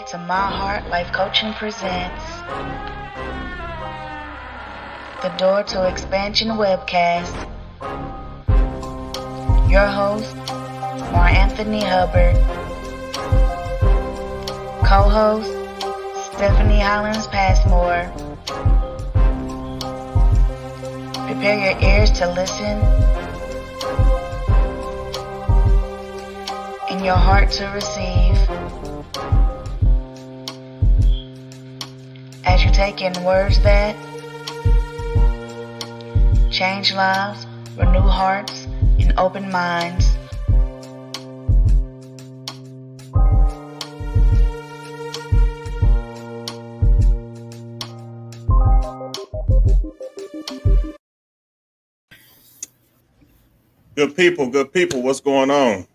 to My Heart Life Coaching presents the Door to Expansion webcast. Your host, Mar Anthony Hubbard. Co-host, Stephanie Hollins Passmore. Prepare your ears to listen and your heart to receive. As you take in words that change lives, renew hearts, and open minds. Good people, what's going on?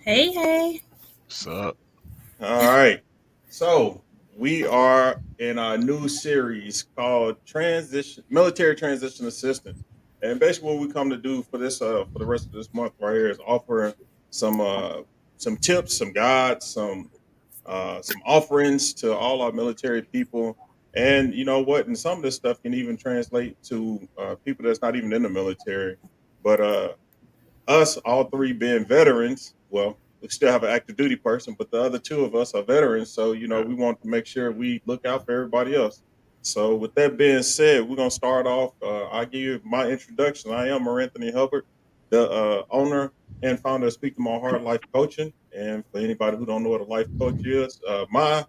Hey. What's up? All right. So we are in our new series called Military Transition Assistance. And basically what we come to do for this for the rest of this month right here is offer some tips, some guides, some offerings to all our military people. And you know what? And some of this stuff can even translate to people that's not even in the military. But us, all three being veterans, well, we still have an active duty person, but the other two of us are veterans. So, Yeah. we want to make sure we look out for everybody else. So, with that being said, we're going to start off. I'll give you my introduction. I am Mar Anthony Hubbard, the owner and founder of Speak to My Heart Life Coaching. And for anybody who don't know what a life coach is, my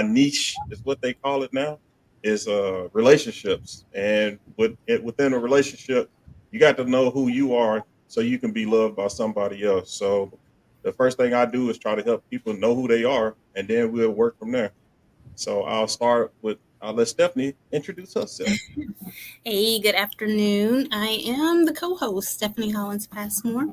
niche is what they call it now is relationships. And within a relationship, you got to know who you are so you can be loved by somebody else. So the first thing I do is try to help people know who they are, and then we'll work from there. So I'll let Stephanie introduce herself. Hey, good afternoon. I am the co-host, Stephanie Hollins Passmore,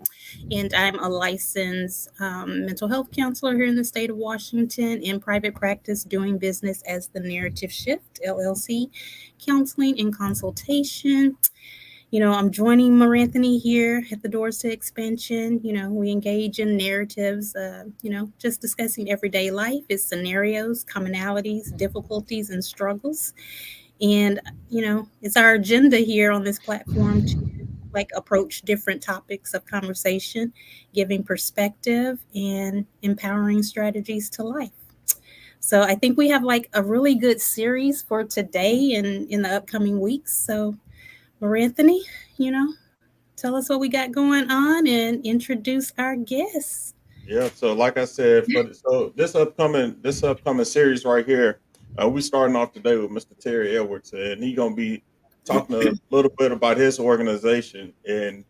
and I'm a licensed mental health counselor here in the state of Washington in private practice doing business as the Narrative Shift, LLC, counseling and consultation. I'm joining Mar Anthony here at the Doors to Expansion. We engage in narratives, just discussing everyday life, its scenarios, commonalities, difficulties, and struggles. And, it's our agenda here on this platform to approach different topics of conversation, giving perspective and empowering strategies to life. So I think we have a really good series for today and in the upcoming weeks. So Mar Anthony, tell us what we got going on and introduce our guests. Yeah. So like I said, so this upcoming series right here, we starting off today with Mr. Terry Edwards, and he gonna be talking a little bit about his organization. And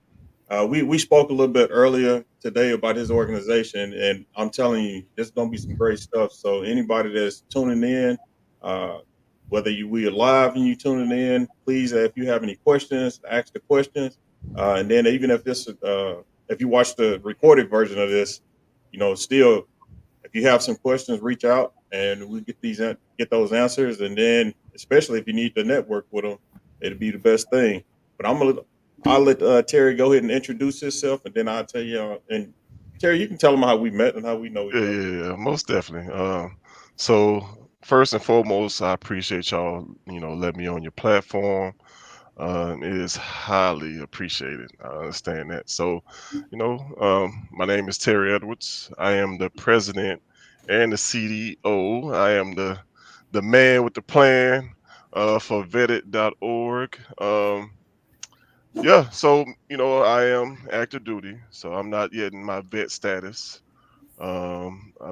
we spoke a little bit earlier today about his organization, and I'm telling you, there's gonna be some great stuff. So anybody that's tuning in, uh, whether we are live and you tuning in, please, if you have any questions, ask the questions. And then even if you watch the recorded version of this, still, if you have some questions, reach out and we get those answers. And then, especially if you need to network with them, it'll be the best thing. But I'll let Terry go ahead and introduce himself, and then I'll tell you. And Terry, you can tell them how we met and how we know each other. Yeah, most definitely. So first and foremost, I appreciate y'all, letting me on your platform. It is highly appreciated. I understand that. So, my name is Terry Edwards. I am the president and the CDO. I am the man with the plan for vetted.org. Yeah, so I am active duty, so I'm not yet in my vet status. Um, I,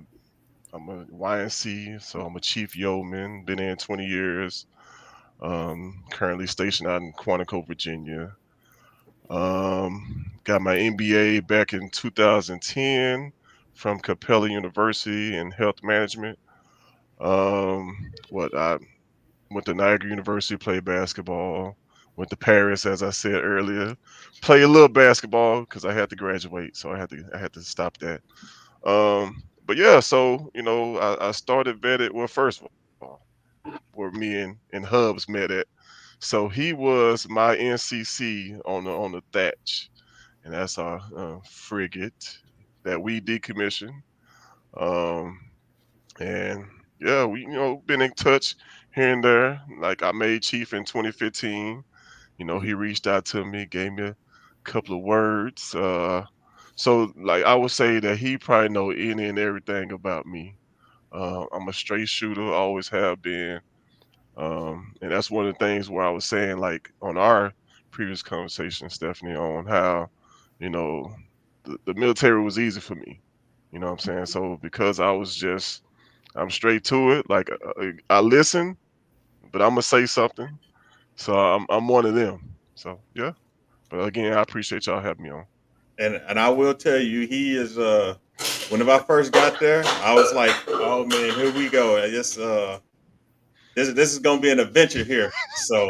I'm a YNC, so I'm a chief yeoman. Been in 20 years. Currently stationed out in Quantico, Virginia. Got my MBA back in 2010 from Capella University in health management. What I went to Niagara University, played basketball. Went to Paris, as I said earlier, play a little basketball because I had to graduate, so I had to stop that. But yeah, so I started vetted. Well, first of all, where me and Hubs met at. So he was my NCC on the Thatch, and that's our frigate that we decommissioned. Um, and yeah, we been in touch here and there. Like I made Chief in 2015. He reached out to me, gave me a couple of words. So like I would say that he probably know any and everything about me. I'm a straight shooter, always have been. And that's one of the things where I was saying, like on our previous conversation, Stephanie, on how, you know, the military was easy for me. You know what I'm saying? So because I'm straight to it. Like I listen, but I'm gonna say something. So I'm one of them. So yeah. But again, I appreciate y'all having me on. And I will tell you, he is. Whenever I first got there, I was like, "Oh man, here we go. I guess this is gonna be an adventure here." So,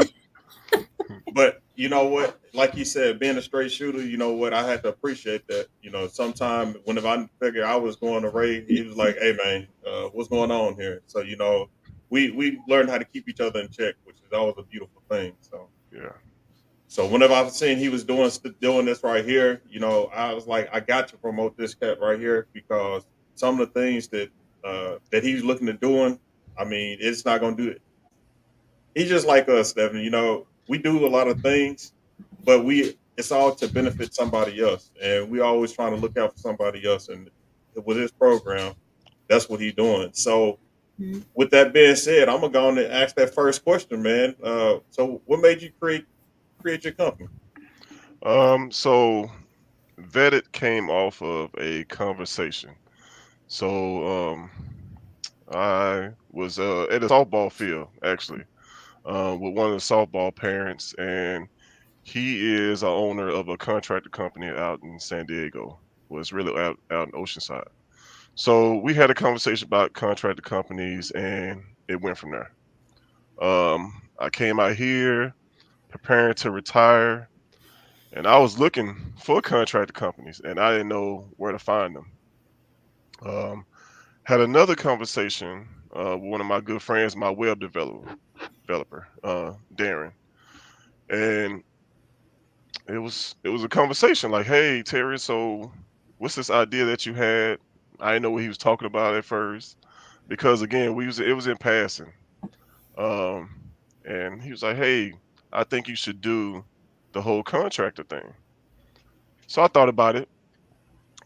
but you know what? Like you said, being a straight shooter, you know what? I had to appreciate that. Sometime whenever I figured I was going to raid, he was like, "Hey man, what's going on here?" So we learned how to keep each other in check, which is always a beautiful thing. Yeah. So whenever I've seen he was doing this right here, I was like, I got to promote this cat right here because some of the things that he's looking at doing, I mean, it's not gonna do it. He's just like us, Stephanie. We do a lot of things, but it's all to benefit somebody else, and we always trying to look out for somebody else. And with his program, that's what he's doing. So Mhm. with that being said, I'm gonna go on and ask that first question, man. So what made you create your company? So Vetted came off of a conversation. So I was at a softball field actually, with one of the softball parents, and he is a owner of a contractor company out in San Diego. Was really out in Oceanside. So we had a conversation about contractor companies, and it went from there. I came out here preparing to retire, and I was looking for contractor companies, and I didn't know where to find them. Um, had another conversation with one of my good friends, my web developer, Darren, and it was a conversation like, "Hey Terry, so what's this idea that you had?" I didn't know what he was talking about at first because again, it was in passing. Um, and he was like, "Hey, I think you should do the whole contractor thing." So I thought about it.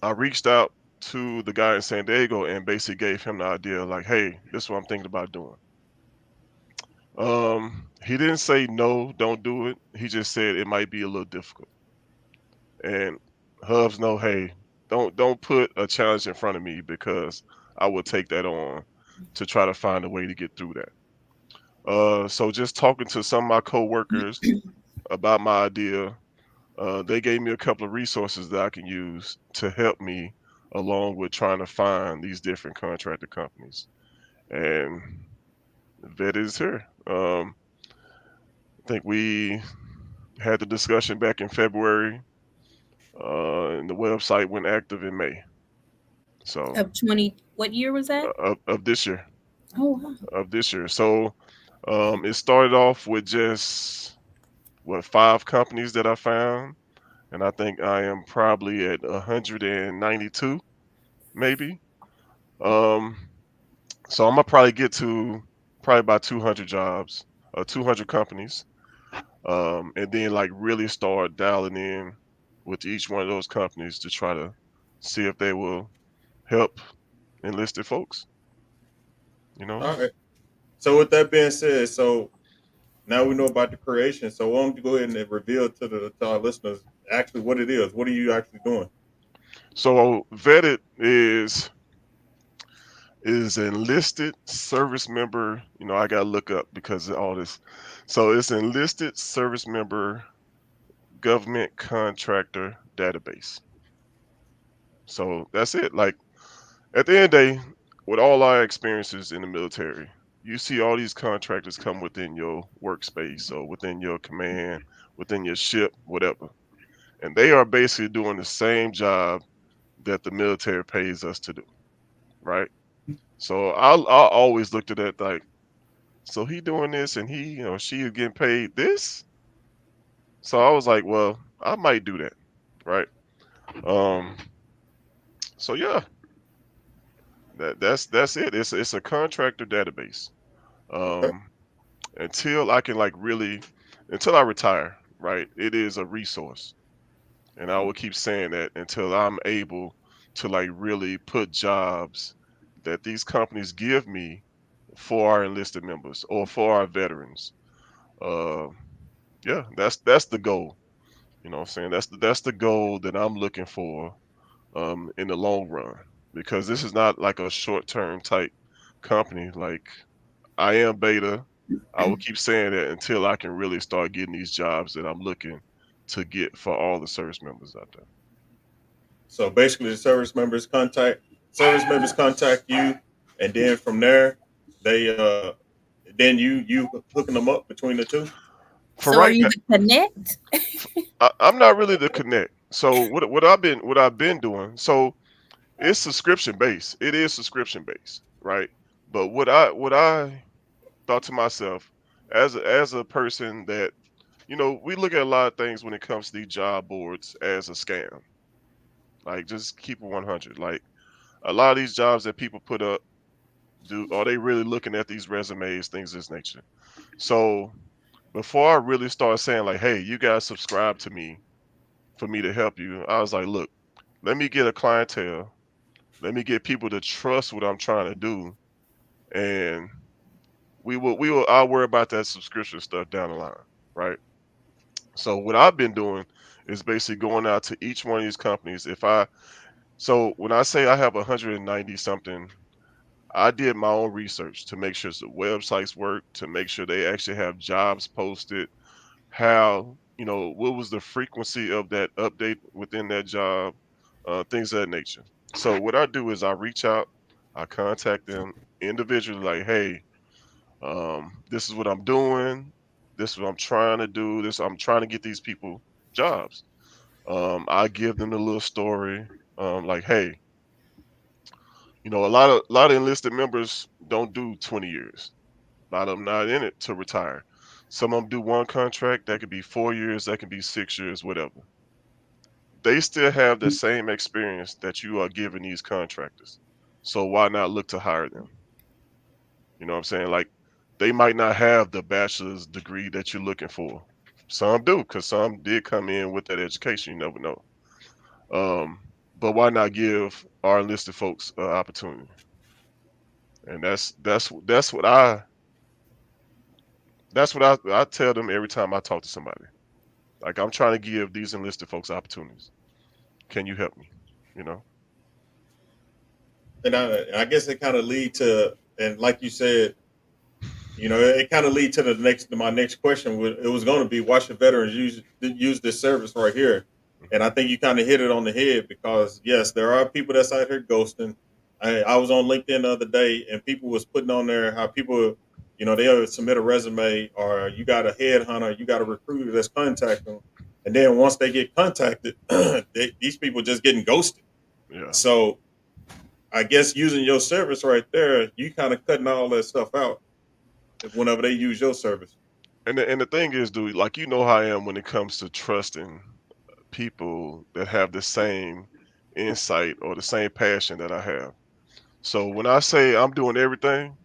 I reached out to the guy in San Diego and basically gave him the idea, like, "Hey, this is what I'm thinking about doing." He didn't say no, don't do it. He just said it might be a little difficult. And Hubs know, hey, don't put a challenge in front of me because I will take that on to try to find a way to get through that. So just talking to some of my coworkers about my idea, they gave me a couple of resources that I can use to help me along with trying to find these different contractor companies. And Vet is here. I think we had the discussion back in February, and the website went active in May. So Of 20, what year was that? of this year, Oh, wow. So it started off with just what 5 companies that I found, and I think I am probably at 192, maybe. Um, so I'm gonna probably get to probably about 200 jobs, 200 companies, and then like really start dialing in with each one of those companies to try to see if they will help enlisted folks. You know. All right. So with that being said, so now we know about the creation. So why don't you go ahead and reveal to our listeners actually what it is? What are you actually doing? So vetted is enlisted service member. I gotta look up because of all this. So it's enlisted service member government contractor database. So that's it. Like at the end of the day, with all our experiences in the military, you see all these contractors come within your workspace or within your command, within your ship, whatever. And they are basically doing the same job that the military pays us to do, right? So I always looked at that like, so he doing this and she is getting paid this. So I was like, well, I might do that, right? Um, so yeah, That's it. It's a contractor database. Okay. Um, until I can like really, until I retire, right? It is a resource, and I will keep saying that until I'm able to like really put jobs that these companies give me for our enlisted members or for our veterans. Uh, yeah, that's the goal. You know what I'm saying? That's the goal that I'm looking for in the long run, because this is not like a short term type company. Like I am Beta. I will keep saying that until I can really start getting these jobs that I'm looking to get for all the service members out there. So basically, the service members contact you, and then from there, they then you hooking them up between the two. For So are right you now, the connect? I'm not really the connect. So what I've been doing. So it's subscription based. It is subscription based, right? But what I thought to myself, as a person that, we look at a lot of things when it comes to these job boards as a scam. Like, just keep it 100. Like, a lot of these jobs that people put up, are they really looking at these resumes, things of this nature? So before I really start saying like, hey, you guys subscribe to me for me to help you, I was like, look, let me get a clientele, let me get people to trust what I'm trying to do, and I'll worry about that subscription stuff down the line, right? So what I've been doing is basically going out to each one of these companies. So when I say I have 190 something, I did my own research to make sure the websites work, to make sure they actually have jobs posted, how, what was the frequency of that update within that job, things of that nature. So what I do is I reach out, I contact them individually, like, hey, this is what I'm doing, this is what I'm trying to do, this I'm trying to get these people jobs. I give them a little story, like, hey, a lot of enlisted members don't do 20 years. A lot of them not in it to retire. Some of them do one contract, that could be 4 years, that could be 6 years, whatever. They still have the same experience that you are giving these contractors. So why not look to hire them? You know what I'm saying? Like, they might not have the bachelor's degree that you're looking for. Some do, because some did come in with that education. You never know. Um, but why not give our enlisted folks an opportunity? And that's what I tell them every time I talk to somebody. Like, I'm trying to give these enlisted folks opportunities. Can you help me? You know? And I guess it kind of lead to, and like you said, it kind of lead to my next question. It was going to be, why should veterans use this service right here? And I think you kind of hit it on the head, because yes, there are people that's out here ghosting. I was on LinkedIn the other day, and people was putting on there how people, they'll submit a resume, or you got a headhunter, you got a recruiter that's contacting them, and then once they get contacted, these people just getting ghosted. Yeah. So I guess using your service right there, you kind of cutting all that stuff out whenever they use your service. And the thing is, dude, like, you know how I am when it comes to trusting people that have the same insight or the same passion that I have. So when I say I'm doing everything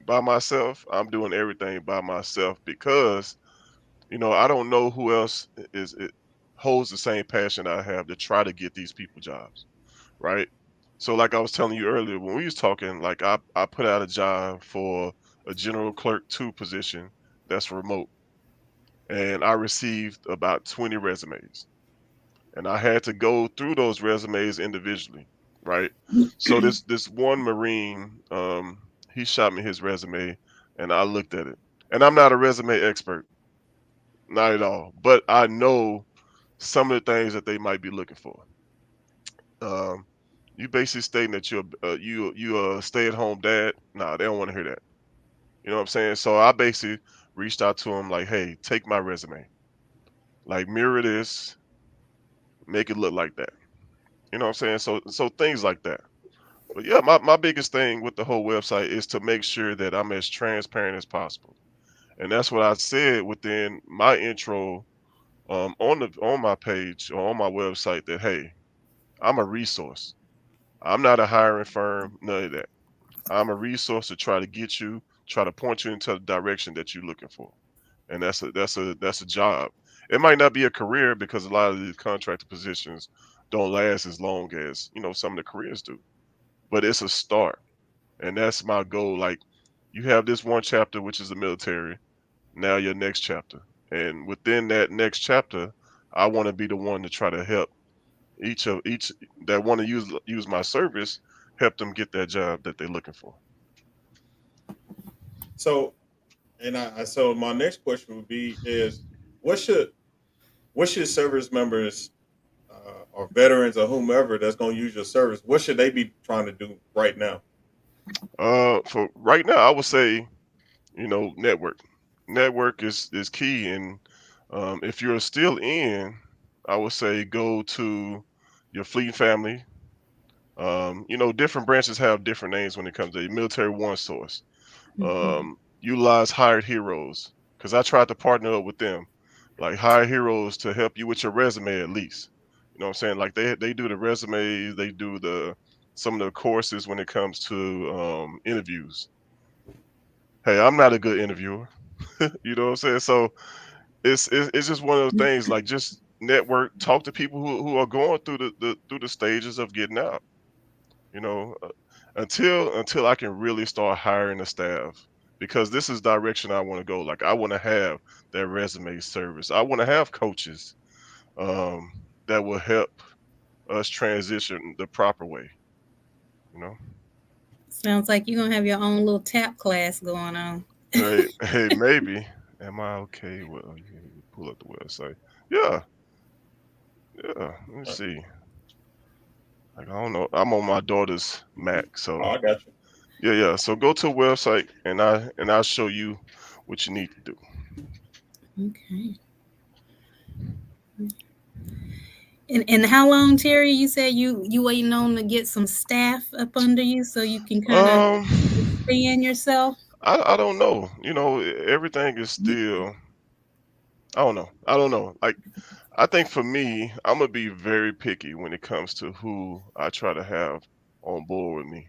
by myself, I'm doing everything by myself, because I don't know who else holds the same passion I have to try to get these people jobs, right? So like I was telling you earlier when we was talking, like, I put out a job for a general clerk 2 position that's remote, and I received about 20 resumes, and I had to go through those resumes individually, right? So this one Marine, he shot me his resume, and I looked at it, and I'm not a resume expert, not at all, but I know some of the things that they might be looking for. Um, you basically stating that you're a stay-at-home dad. Nah, they don't want to hear that. You know what I'm saying? So I basically reached out to him like, hey, take my resume, like, mirror this, make it look like that. You know what I'm saying? So things like that. But yeah, my biggest thing with the whole website is to make sure that I'm as transparent as possible. And that's what I said within my intro, on my page or on my website, that hey, I'm a resource. I'm not a hiring firm, none of that. I'm a resource to try to get you, try to point you into the direction that you're looking for. And that's a job. It might not be a career because a lot of these contractor positions don't last as long as, some of the careers do. But it's a start. And that's my goal. Like, you have this one chapter, which is the military, now your next chapter. And within that next chapter, I want to be the one to try to help each that want to use my service, help them get that job that they're looking for. So, and so my next question would be is what should service members or veterans or whomever that's going to use your service, what should they be trying to do right now? For right now, I would say, network. Network is key, and if you're still in, I would say go to your fleet family. Different branches have different names when it comes to military one source. Mhm. Utilize Hired Heroes because I tried to partner up with them, like Hired Heroes to help you with your resume at least. You know what I'm saying? Like they do the resumes, they do some of the courses when it comes to interviews. Hey, I'm not a good interviewer. You know what I'm saying? So it's just one of those things. Like just network, talk to people who are going through the stages of getting out. You know, until I can really start hiring a staff, because this is direction I want to go. Like I want to have that resume service. I want to have coaches um, that will help us transition the proper way. You know, Sounds like you're gonna have your own little tap class going on. hey, maybe. Am I okay? Well, you pull up the website. Yeah, yeah. Let me Uh, see. Like I don't know. I'm on my daughter's Mac, Oh, so I got you. yeah. So go to a website and I'll show you what you need to do. Okay. And how long, Terry? You said you waiting on to get some staff up under you so you can kind of Um, expand yourself. I don't know. Everything is still. I don't know. I don't know. Like I think for me, I'm gonna be very picky when it comes to who I try to have on board with me.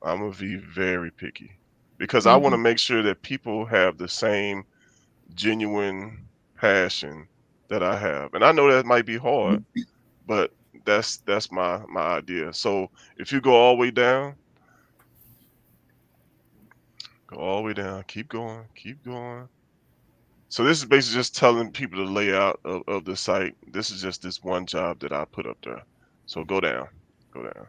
I'm gonna be very picky because I want Hmm. to make sure that people have the same genuine passion that I have, and I know that might be hard, but that's my idea. So if you go all the way down, go all the way down, keep going, keep going. So this is basically just telling people the layout of the site. This is just this one job that I put up there. So go down, go down.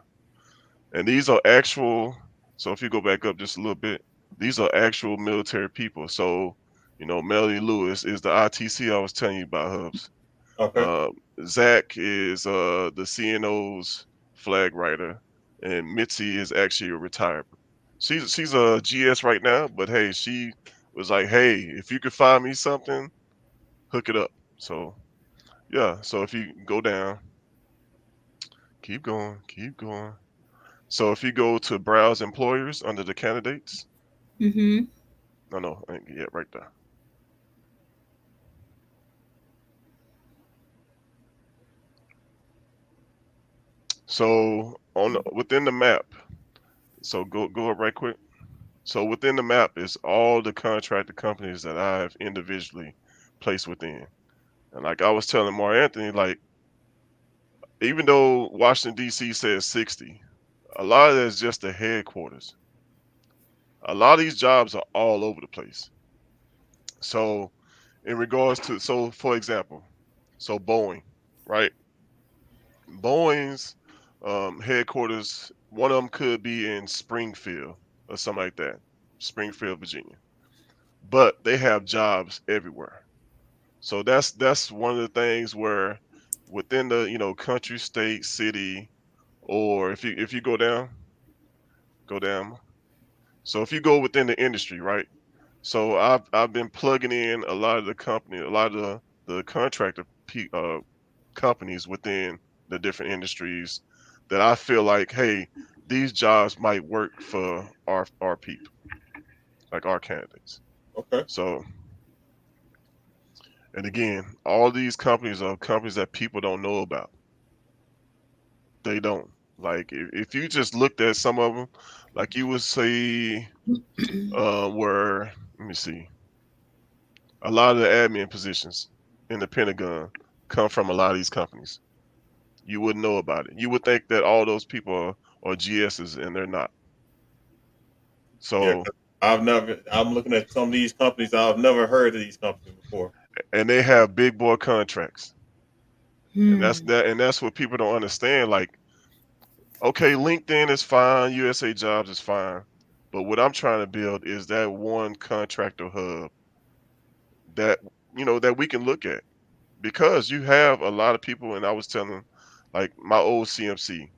And these are actual, so if you go back up just a little bit, these are actual military people. So, Melanie Lewis is the ITC I was telling you about, Hubs. Okay. Uh, Zach is the CNO's flag writer, and Mitzi is actually a retired. She's a GS right now, but hey, she was like, hey, if you could find me something, hook it up. So yeah, so if you go down, keep going, keep going. So if you go to browse employers under the candidates, Hmm. no, I ain't yet right there. So within the map, so go up right quick. So within the map is all the contractor companies that I've individually placed within. And like I was telling Mar Anthony, like even though Washington D.C. says 60, a lot of that is just the headquarters. A lot of these jobs are all over the place. So in regards to, so for example, so Boeing, right? Boeing's headquarters, one of them could be in Springfield or something like that, Springfield, Virginia. But they have jobs everywhere. So that's one of the things where within the country, state, city, or if you go down. So if you go within the industry, right? So I've been plugging in a lot of a lot of the contractor companies within the different industries that I feel like, hey, these jobs might work for our people, like our candidates. Okay. So, and again, all these companies are companies that people don't know about. They don't. Like if you just looked at some of them, like you would say, where let me see, a lot of the admin positions in the Pentagon come from a lot of these companies. You wouldn't know about it. You would think that all those people are GSs, and they're not. Yeah, So, 'cause I'm looking at some of these companies. I've never heard of these companies before. and they have big boy contracts, and Hmm. that's what people don't understand. Like, okay, LinkedIn is fine, USA Jobs is fine, but what I'm trying to build is that one contractor hub that that we can look at, because you have a lot of people. And I was telling, like, my old CMC,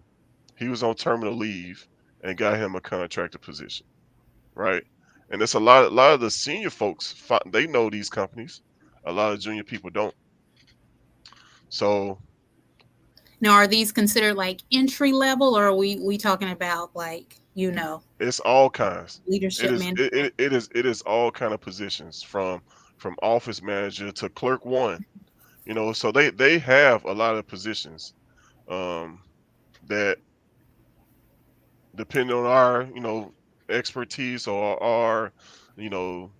he was on terminal leave and got him a contractor position, right? And it's a lot of the senior folks, they know these companies. A lot of junior people don't. So Now, are these considered like entry level, or are we talking about like it's all kinds. It leadership is it, management? it is all kind of positions, from office manager to clerk one. So they have a lot of positions, um, that, depending on our expertise, or our you know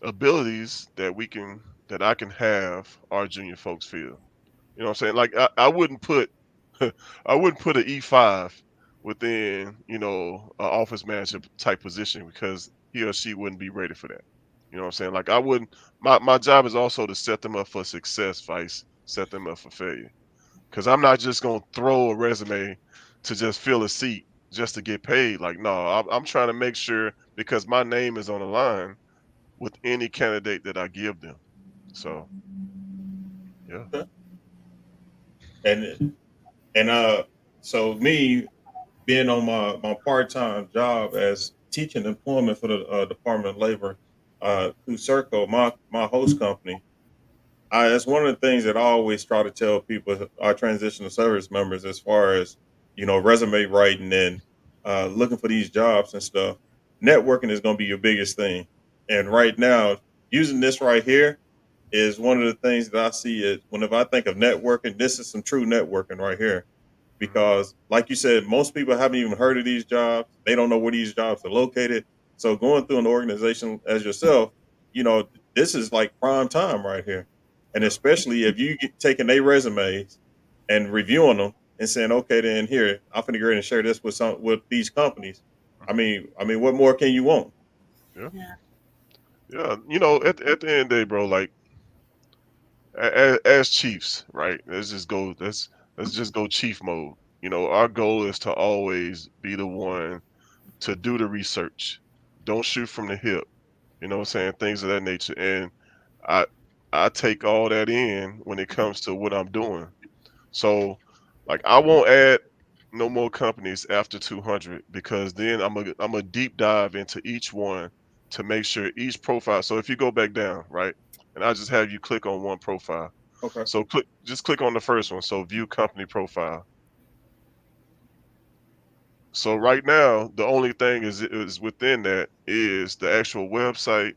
abilities, that I can have our junior folks fill. You know what I'm saying? Like, I wouldn't put I wouldn't put an E5 within, an office manager type position, because he or she wouldn't be ready for that. You know what I'm saying? Like, I wouldn't. My job is also to set them up for success, vice set them up for failure. Because I'm not just gonna throw a resume to just fill a seat just to get paid. Like, no, I'm trying to make sure, because my name is on the line with any candidate that I give them. So yeah. Okay. And and so me being on my part time job as teaching employment for the Department of Labor, through Circle, my host company. That's one of the things that I always try to tell people, our transitional service members, as far as resume writing and looking for these jobs and stuff. Networking is going to be your biggest thing, and right now, using this right here is one of the things that I see is whenever I think of networking, this is some true networking right here. Mhm. Because, like you said, most people haven't even heard of these jobs. They don't know where these jobs are located. So, going through an organization as yourself, this is like prime time right here. And Yeah. especially if you get taking their resumes and reviewing them and saying, okay, then here, I'm going to go ahead and share this with these companies. I Mhm. mean, I mean, what more can you want? Yeah. Yeah. Yeah. At the end of the day, bro, like, as chiefs, right? Let's just go chief mode. Our goal is to always be the one to do the research. Don't shoot from the hip. You know what I'm saying? Things of that nature. And I I take all that in when it comes to what I'm doing. So, like, I won't add no more companies after 200, because then I'm a deep dive into each one to make sure each profile. So if you go back down, right, and I just have you click on one profile. Okay. So just click on the first one. So view company profile. So right now, the only thing is within that is the actual website,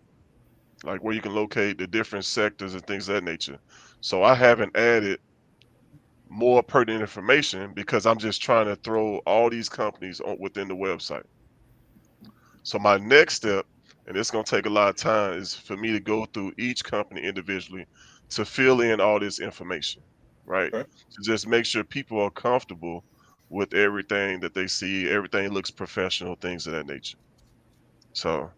like where you can locate the different sectors and things of that nature. So I haven't added more pertinent information, because I'm just trying to throw all these companies within the website. So my next step, and it's going to take a lot of time, is for me to go through each company individually to fill in all this information, right? Okay. To just make sure people are comfortable with everything that they see, everything looks professional, things of that nature. So,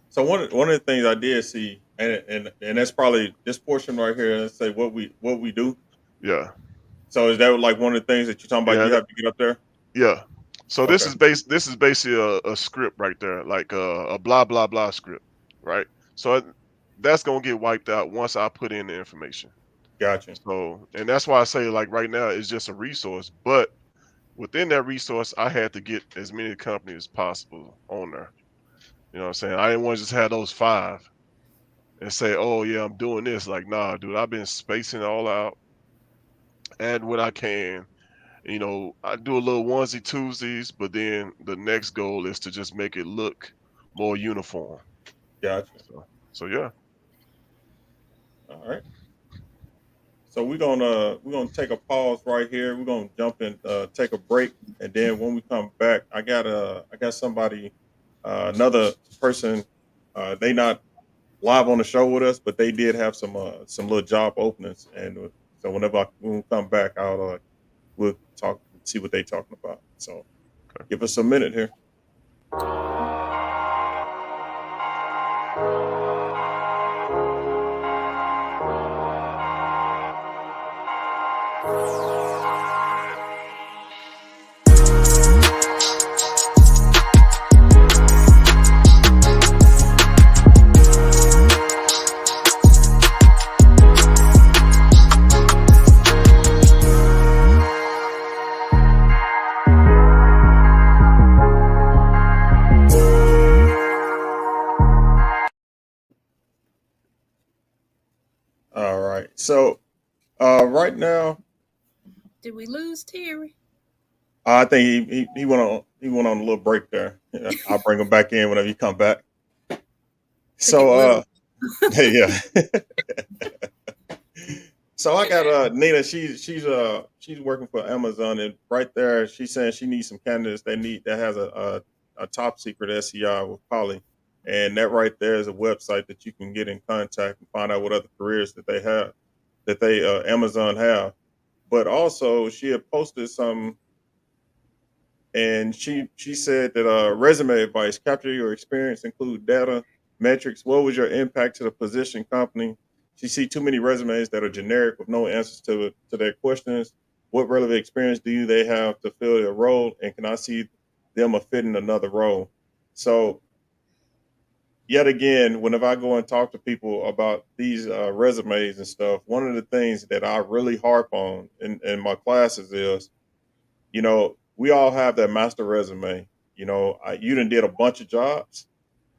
So one of the things I did see, and that's probably this portion right here. Let's say what we do. yeah. So is that like one of the things that you're talking about? Yeah, You have to get up there. yeah. So this Okay, is basically a script right there, like a blah blah blah script, right? So that's gonna get wiped out once I put in the information. gotcha. So, and that's why I say, like, right now it's just a resource, but within that resource, I had to get as many companies as possible on there. You know what I'm saying? I didn't want to just have those five and say, oh yeah, I'm doing this. Like, nah, dude, I've been spacing it all out, add what I can. I do a little onesie twosies, but then the next goal is to just make it look more uniform. Gotcha. So yeah. All right. So we're gonna take a pause right here. We're gonna jump and take a break, and then when we come back, I got somebody, another person. They not live on the show with us, but they did have some little job openings, and so when we come back, we'll talk, see what they talking about. So give us a minute here. All right. So right now, Did we lose Terry? I think he went on a little break there. Yeah, I'll bring him back in whenever you come back. Took it So little. yeah. So I got Nina. She's working for Amazon, and right there she's saying she needs some candidates that has a top secret SEI with Poly, and that right there is a website that you can get in contact and find out what other careers that they have, that they Amazon have. But also she had posted some, and she said that resume advice: capture your experience, include data, metrics. What was your impact to the position company? She see too many resumes that are generic with no answers to their questions. What relevant experience do they have to fill their role, and can I see them a fit in another role? So yet again, whenever I go and talk to people about these resumes and stuff, one of the things that I really harp on in my classes is, we all have that master resume. You done did a bunch of jobs,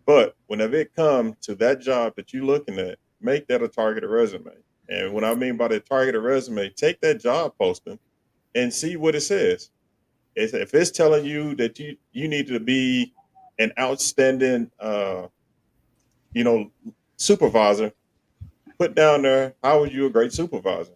but whenever it comes to that job that you're looking at, make that a targeted resume. And what I mean by the targeted resume, take that job posting and see what it says. If it's telling you that you need to be an outstanding, you know, supervisor, put down there, how was you a great supervisor?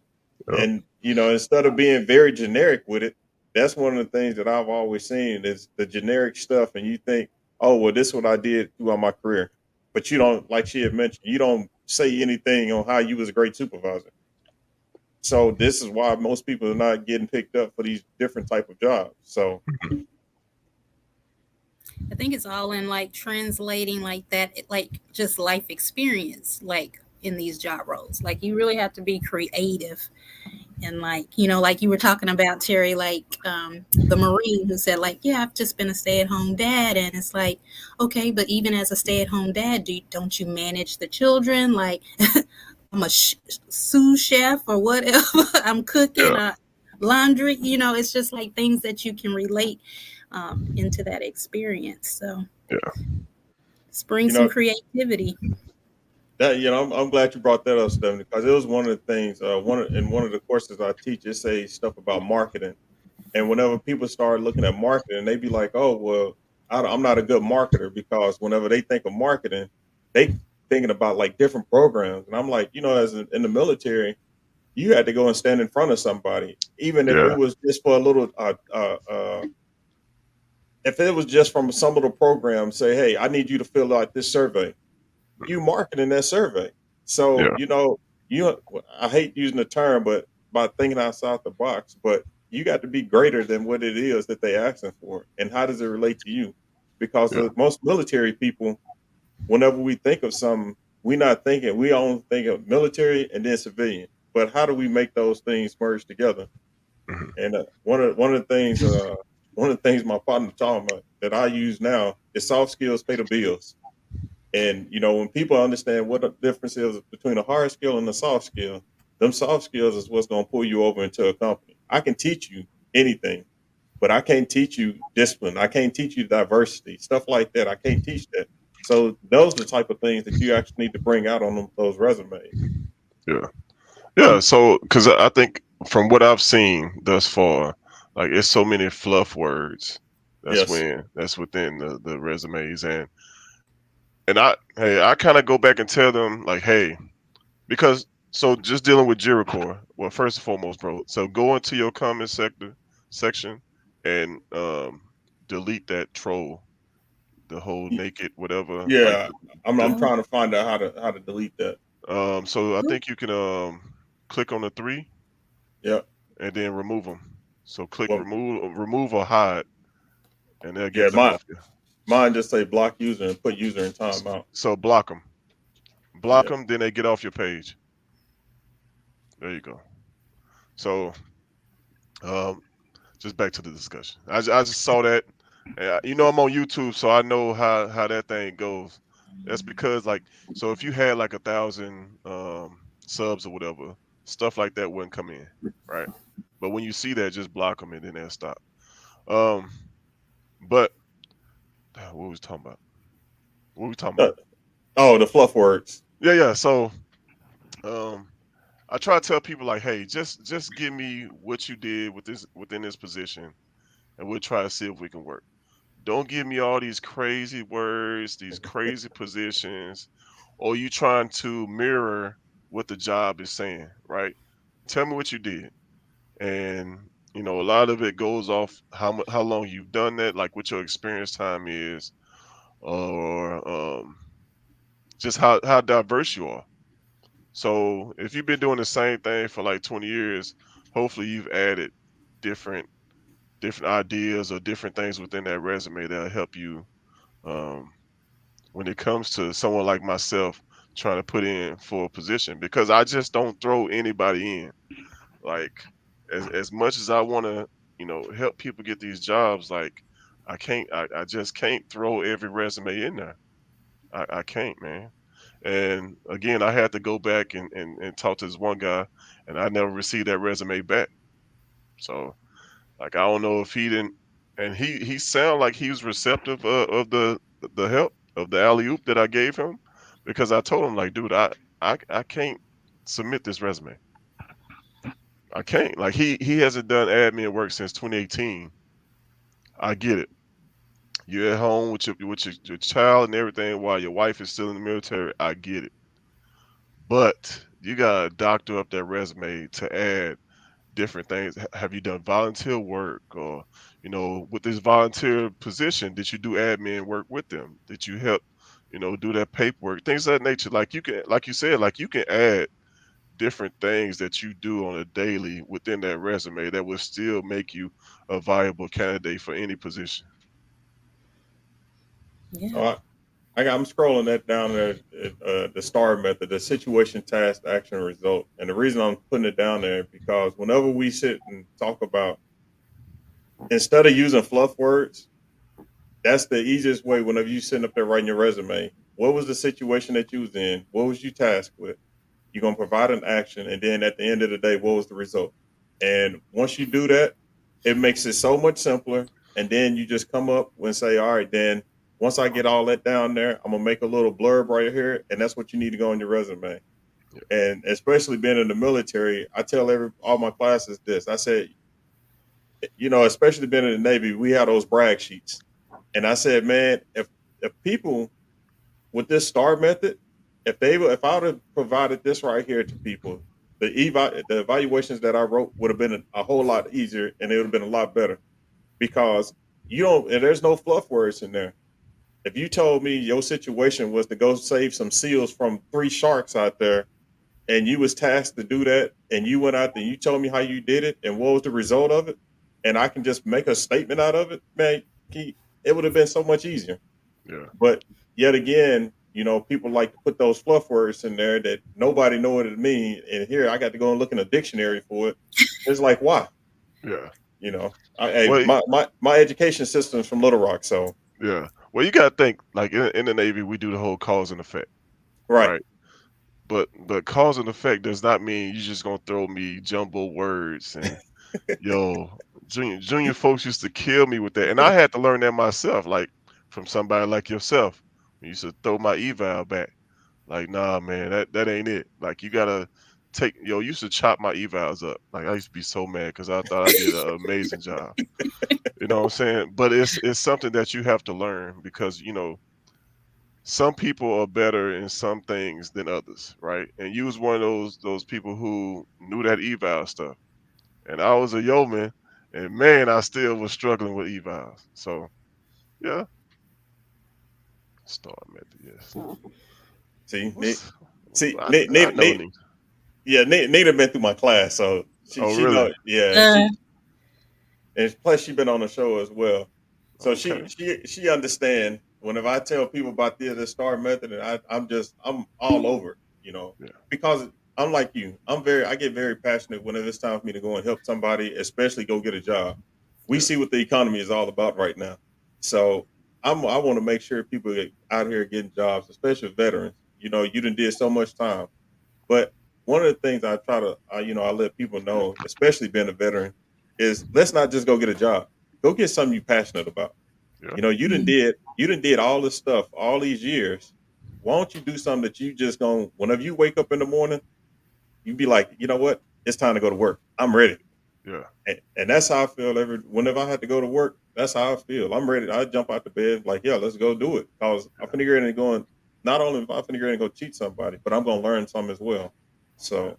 Yeah. And instead of being very generic with it, that's one of the things that I've always seen is the generic stuff. And you think, oh, well, this is what I did throughout my career, but you don't, like she had mentioned, you don't say anything on how you was a great supervisor. So this is why most people are not getting picked up for these different type of jobs. So I think it's all in like translating like that, like just life experience, like in these job roles. Like you really have to be creative. And like you were talking about, Terry, like the Marine who said, like, yeah, I've just been a stay-at-home dad. And it's like, okay, but even as a stay-at-home dad, don't you manage the children? Like, I'm a sous chef or whatever. I'm cooking Yeah. laundry. It's just like things that you can relate into that experience. So Yeah. bring you some know creativity. that I'm glad you brought that up, Stephanie, because it was one of the things. In one of the courses I teach, it say stuff about marketing. And whenever people start looking at marketing, they be like, "Oh, well, I'm not a good marketer," because whenever they think of marketing, they thinking about like different programs. And I'm like, as in the military, you had to go and stand in front of somebody, even if it Yeah. was just for a little. If it was just from some little program, say, "Hey, I need you to fill out this survey." You marketing that survey. So, Yeah. I hate using the term, but by thinking outside the box, but you got to be greater than what it is that they asking for. And how does it relate to you? Because Yeah. most military people, whenever we think of something, we only think of military and then civilian. But how do we make those things merge together? Mhm. And one of the things my partner taught me that I use now is soft skills pay the bills. And when people understand what the difference is between a hard skill and a soft skill, them soft skills is what's going to pull you over into a company. I can teach you anything, but I can't teach you discipline. I can't teach you diversity, stuff like that. I can't teach that. So those are the type of things that you actually need to bring out on those resumes. Yeah. Yeah. So, because I think from what I've seen thus far, like it's so many fluff words. Yes. That's within the resumes, and I kind of go back and tell them like, hey, because So just dealing with Jericho. Well, first and foremost, bro. So go into your comment section and delete that troll, the whole naked whatever. Like, Yeah, I'm the, I'm trying to find out how to delete that. so I think you can click on the three Yeah. and then remove them. So click Well, remove or hide, and they'll yeah, get them off you. mine just say block user and put user in timeout. So block them, Yeah. then they get off your page. There you go. So um, just back to the discussion. I just saw that. You know, I'm on YouTube, so I know how that thing goes. That's because like, so if you had like 1,000 subs or whatever, stuff like that wouldn't come in, right? But when you see that, just block them and then they'll stop. Um, but what was we talking about? What we talking about? Oh, the fluff words. Yeah. So um, I try to tell people like, hey, just give me what you did within this position, and we'll try to see if we can work. Don't give me all these crazy words, these crazy positions, or you trying to mirror what the job is saying, right? Tell me what you did. And you know, a lot of it goes off how long you've done that, like what your experience time is, or just how diverse you are. So if you've been doing the same thing for like 20 years, hopefully you've added different ideas or different things within that resume that'll help you um, when it comes to someone like myself trying to put in for a position, because I just don't throw anybody in. Like as much as I want to, you know, help people get these jobs, like I just can't throw every resume in there. I can't, man. And again, I had to go back and talk to this one guy, and I never received that resume back. So like I don't know if he didn't, and he sounded like he was receptive of the help of the alley oop that I gave him, because I told him like, dude, I can't submit this resume. I can't. Like he hasn't done admin work since 2018. I get it. You're at home with your child and everything while your wife is still in the military. I get it. But you gotta doctor up that resume to add different things. Have you done volunteer work, or you know, with this volunteer position, did you do admin work with them? Did you help, you know, do that paperwork, things of that nature? Like you can, like you said, like you can add different things that you do on a daily within that resume that will still make you a viable candidate for any position. Yeah. All right. I'm scrolling that down there, the STAR method, the situation, task, action, result. And the reason I'm putting it down there because whenever we sit and talk about, instead of using fluff words, that's the easiest way. Whenever you sitting up there writing your resume, what was the situation that you was in? What was you tasked with? You're gonna provide an action, and then at the end of the day, what was the result? And once you do that, it makes it so much simpler. And then you just come up and say, all right, then once I get all that down there, I'm gonna make a little blurb right here, and that's what you need to go on your resume. And especially being in the military, I tell all my classes this. I said, you know, especially being in the Navy, we have those brag sheets. And I said, man, if people with this STAR method, if I would have provided this right here to people, the evaluations that I wrote would have been a whole lot easier, and it would have been a lot better, because and there's no fluff words in there. If you told me your situation was to go save some seals from 3 sharks out there, and you was tasked to do that, and you went out there and you told me how you did it and what was the result of it, and I can just make a statement out of it, man, it would have been so much easier. Yeah. But yet again, you know, people like to put those fluff words in there that nobody know what it means. And here I got to go and look in a dictionary for it. It's like, why? Yeah. You know, Well, my education system's from Little Rock, so yeah. Well, you got to think like in the Navy, we do the whole cause and effect, right. right? But cause and effect does not mean you just gonna throw me jumbo words and yo, junior folks used to kill me with that, and I had to learn that myself, like from somebody like yourself. You used to throw my eval back, like, nah, man, that ain't it. Like you gotta used to chop my evals up. Like I used to be so mad because I thought I did an amazing job. You know what I'm saying? But it's something that you have to learn, because you know some people are better in some things than others, right? And you was one of those people who knew that eval stuff. And I was a yeoman, and man, I still was struggling with evals. So yeah, star method, yes. See, What's see, I know Nate. yeah, Nita been through my class, so Oh she know, really? yeah, Uh, and plus she been on the show as well, so Okay. she understand whenever I tell people about the star method, and I'm all over it, Yeah. because I'm like you, I get very passionate whenever it's time for me to go and help somebody, especially go get a job. We Yeah. see what the economy is all about right now, so I want to make sure people get out here getting jobs, especially veterans. You done did so much time. But one of the things I try to, I let people know, especially being a veteran, is let's not just go get a job. Go get something you're passionate about. Yeah. You done did all this stuff all these years. Why don't you do something that you just going whenever you wake up in the morning, you be like, you know what? It's time to go to work. I'm ready. Yeah. And that's how I feel whenever I had to go to work. That's how I feel. I'm ready. I jump out the bed like, yeah, let's go do it. Cause I'm Yeah. finna get in and going. Not only am I finna get in and go cheat somebody, but I'm gonna learn some as well. Yeah. So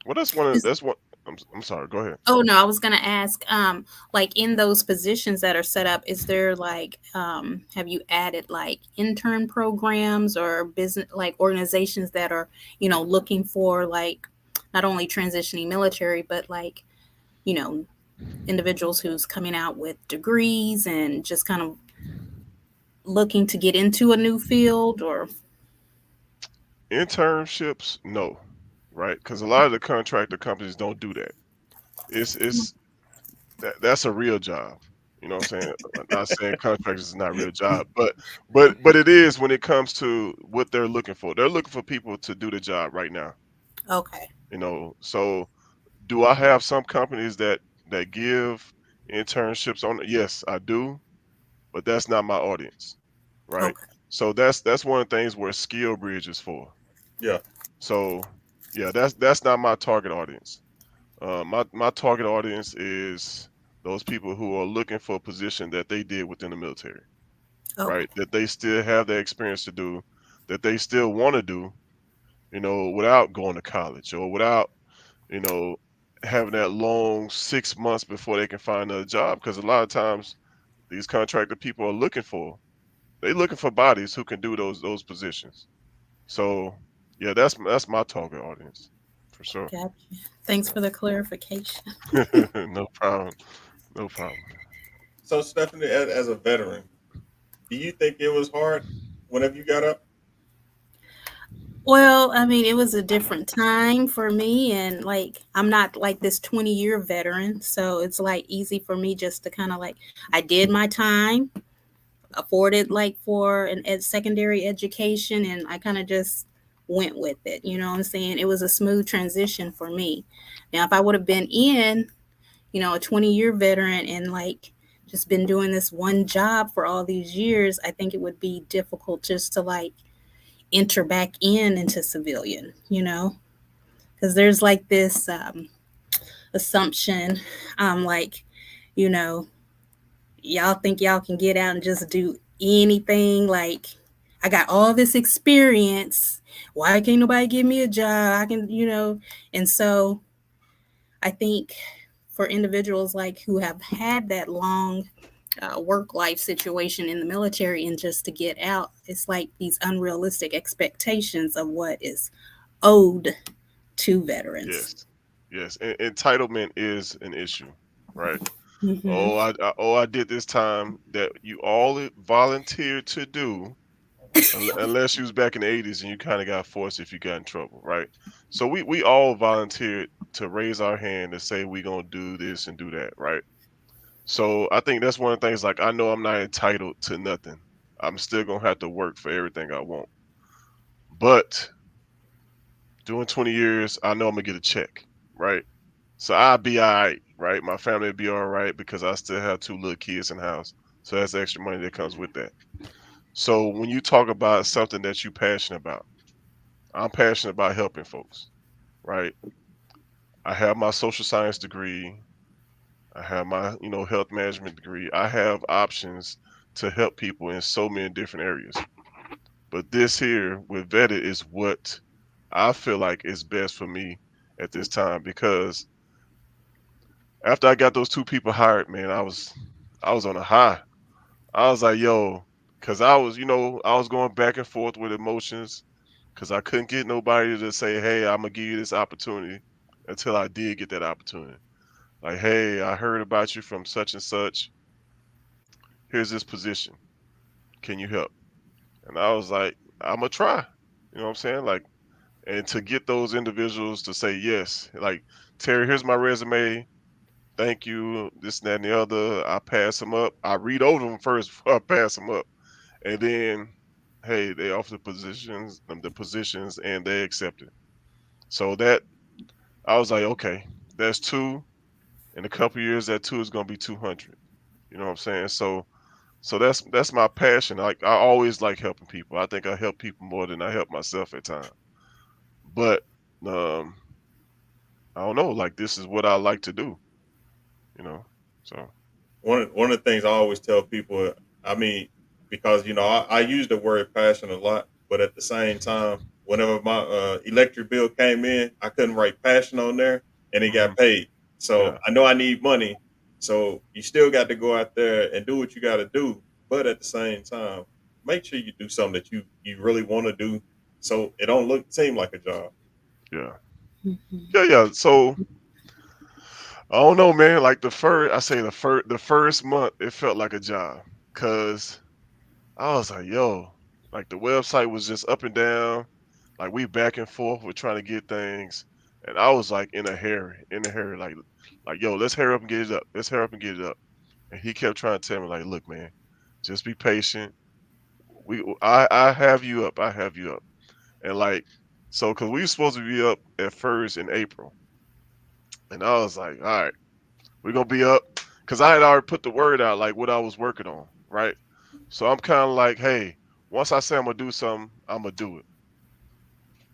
Well, is- that's what I'm sorry. Go ahead. oh no, I was gonna ask, like in those positions that are set up, is there like, have you added like intern programs or business like organizations that are, looking for like not only transitioning military, but like, you know, individuals who's coming out with degrees and just kind of looking to get into a new field or Internships, no, right? Because a lot of the contractor companies don't do that. It's that's a real job. You know what I'm saying? I'm not saying contractors is not a real job, but it is when it comes to what they're looking for. They're looking for people to do the job right now. okay. So do I have some companies that give internships on? Yes, I do, but that's not my audience, right? Okay. So that's one of the things where Skill Bridge is for. yeah, So yeah, that's not my target audience. My target audience is those people who are looking for a position that they did within the military, Okay. right? That they still have the experience to do, that they still want to do, without going to college or without, you know, having that long 6 months before they can find a job. Because a lot of times these contractor people are they're looking for bodies who can do those positions. So yeah, that's my target audience for sure. Gotcha. Thanks for the clarification. No problem. No problem. so Stephanie, as a veteran, do you think it was hard whenever you got up? Well, I mean, it was a different time for me, and like, I'm not like this 20-year veteran, so it's like easy for me just to kind of like, I did my time, afforded like for an secondary education, and I kind of just went with it. You know what I'm saying? It was a smooth transition for me. Now, if I would have been in, a 20-year veteran and like just been doing this one job for all these years, I think it would be difficult just to like enter back into civilian, because there's like this assumption, like, you know, y'all think y'all can get out and just do anything. Like, I got all this experience. Why can't nobody give me a job? I can, and so I think for individuals like who have had that long work life situation in the military and just to get out, it's like these unrealistic expectations of what is owed to veterans. Yes. Yes. Entitlement is an issue, right? Hmm. Oh, I did this time that you all volunteered to do, unless you was back in the 80s and you kind of got forced if you got in trouble, right? So we all volunteered to raise our hand to say we gonna do this and do that, right? So I think that's one of the things. Like I know I'm not entitled to nothing. I'm still gonna have to work for everything I want. But doing 20 years, I know I'm gonna get a check, right? So I'll be all right, right? My family will be all right because I still have two little kids in the house. So that's extra money that comes with that. So when you talk about something that you're passionate about, I'm passionate about helping folks, right? I have my social science degree. I have my, health management degree. I have options to help people in so many different areas. But this here with vetted is what I feel like is best for me at this time, because after I got those two people hired, man, I was on a high. I was like, yo, because I was going back and forth with emotions because I couldn't get nobody to say, hey, I'm gonna give you this opportunity until I did get that opportunity. Like, hey, I heard about you from such and such. Here's this position. Can you help? And I was like, I'm gonna try. You know what I'm saying? Like, and to get those individuals to say yes, like, Terry, here's my resume. Thank you. This, that, and the other. I pass them up. I read over them first before I pass them up, and then, hey, they offer the positions, and they accept it. So that I was like, okay, that's two. In a couple years, that two is gonna be 200. You know what I'm saying? So that's my passion. Like, I always like helping people. I think I help people more than I help myself at times. But um, I don't know. Like, this is what I like to do. You know. So One of the things I always tell people, I mean, because I use the word passion a lot, but at the same time, whenever my electric bill came in, I couldn't write passion on there, and it mhm, got paid. So yeah, I know I need money. So you still got to go out there and do what you got to do, but at the same time, make sure you do something that you really want to do, so it don't seem like a job. yeah, Mhm. yeah. So I don't know, man. Like, the first month, it felt like a job, cause I was like, yo, like, the website was just up and down. Like, we back and forth with trying to get things, and I was like in a hurry, like, yo, let's hurry up and get it up. Let's hurry up and get it up. And he kept trying to tell me, like, look, man, just be patient. I have you up. I have you up. And, like, so, cause we were supposed to be up at first in April, and I was like, all right, we're gonna be up, cause I had already put the word out, like, what I was working on, right? So I'm kind of like, hey, once I say I'm gonna do something, I'm gonna do it.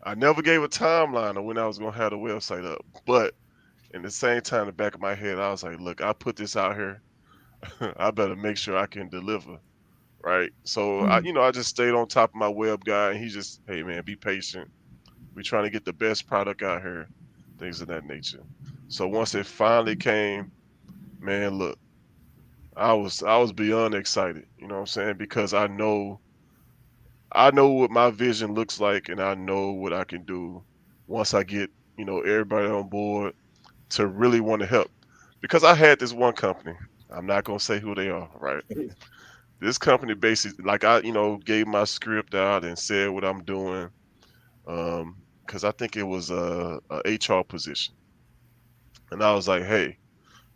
I never gave a timeline of when I was gonna have the website up, but in the same time, in the back of my head, I was like, look, I put this out here. I better make sure I can deliver, right? So Mhm. I just stayed on top of my web guy, and he just, hey man, be patient. We're trying to get the best product out here, things of that nature. So once it finally came, man, look, I was beyond excited. You know what I'm saying? Because I know what my vision looks like, and I know what I can do once I get everybody on board to really want to help. Because I had this one company. I'm not gonna say who they are, right? This company basically, like, I gave my script out and said what I'm doing, because I think it was a HR position, and I was like, hey,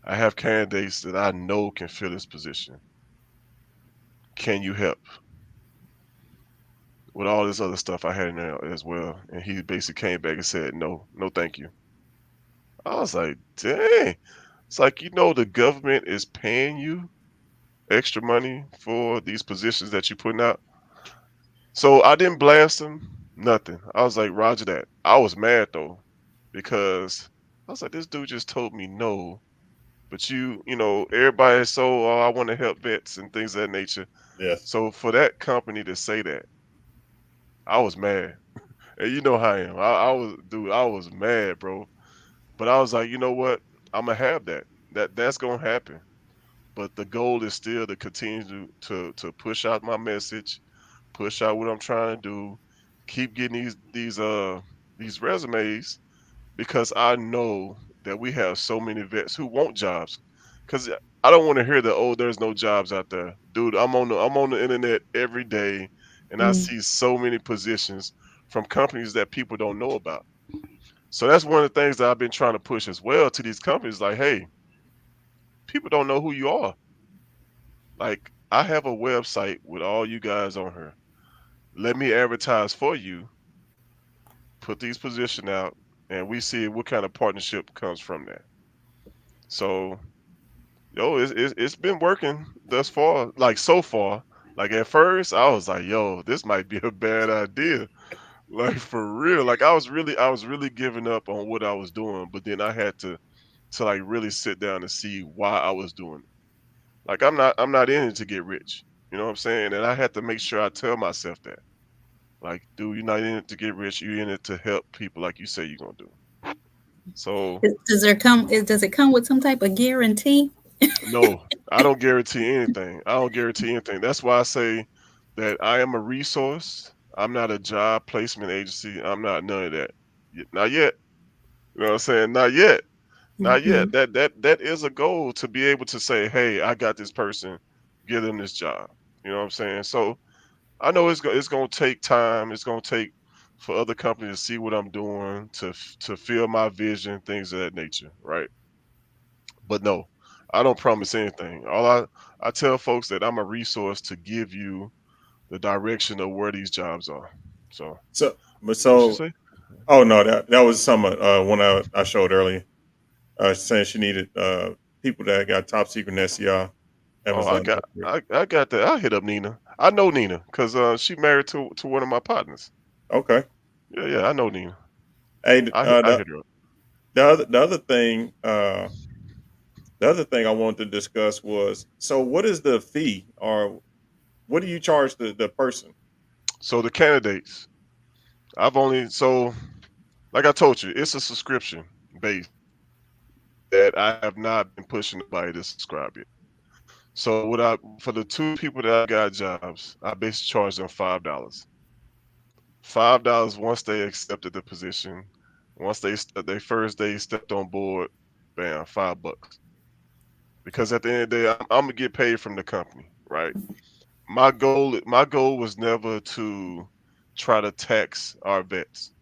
I have candidates that I know can fill this position. Can you help with all this other stuff I had in there as well? And he basically came back and said, no, no, thank you. I was like, dang. It's like, the government is paying you extra money for these positions that you're putting out. So I didn't blast him, nothing. I was like, Roger that. I was mad though, because I was like, this dude just told me no, but everybody is so, oh, I want to help vets and things of that nature. Yes. So for that company to say that, I was mad. And you know how I am. I was mad, bro. But I was like, you know what? I'm gonna have that. That's gonna happen. But the goal is still to continue to push out my message, push out what I'm trying to do, keep getting these resumes, because I know that we have so many vets who want jobs. Because I don't want to hear that, oh, there's no jobs out there, dude. I'm on the internet every day, and I Mhm. see so many positions from companies that people don't know about. So that's one of the things that I've been trying to push as well to these companies. Like, hey, people don't know who you are. Like, I have a website with all you guys on here. Let me advertise for you, put these position out, and we see what kind of partnership comes from that. So, yo, it's been working thus far. Like, so far. Like, at first, I was like, yo, this might be a bad idea. Like, for real. Like, I was really giving up on what I was doing, but then I had to like really sit down and see why I was doing it. Like, I'm not in it to get rich. You know what I'm saying? And I had to make sure I tell myself that. Like, dude, you're not in it to get rich. You're in it to help people, like you say you're gonna do. So Does it come with some type of guarantee? no, I don't guarantee anything. I don't guarantee anything. That's why I say that I am a resource. I'm not a job placement agency. I'm not none of that. Not yet. You know what I'm saying? Not yet. Not Mhm. yet. That is a goal, to be able to say, hey, I got this person, give them this job. You know what I'm saying? So I know it's gonna take time. It's gonna take for other companies to see what I'm doing, to feel my vision, things of that nature, right? But no, I don't promise anything. I tell folks that I'm a resource to give you the direction of where these jobs are. So So, but what you so, say? oh no, that was some one I showed earlier. Saying she needed people that got top secret SCI Oh, Amazon. I got that. I hit up Nina. I know Nina because she married to one of my partners. Okay. Yeah, yeah, I know Nina. Hey, I hit her up. the other thing I wanted to discuss was, so what is the fee, or what do you charge the person? So the candidates, I've only so like I told you, it's a subscription base that I have not been pushing nobody to subscribe yet. So what I for the two people that I got jobs, I basically charge them $5. $5 once they accepted the position. Once they first day stepped on board, bam, $5. Because at the end of the day, I'm gonna get paid from the company, right? My goal was never to try to tax our vets,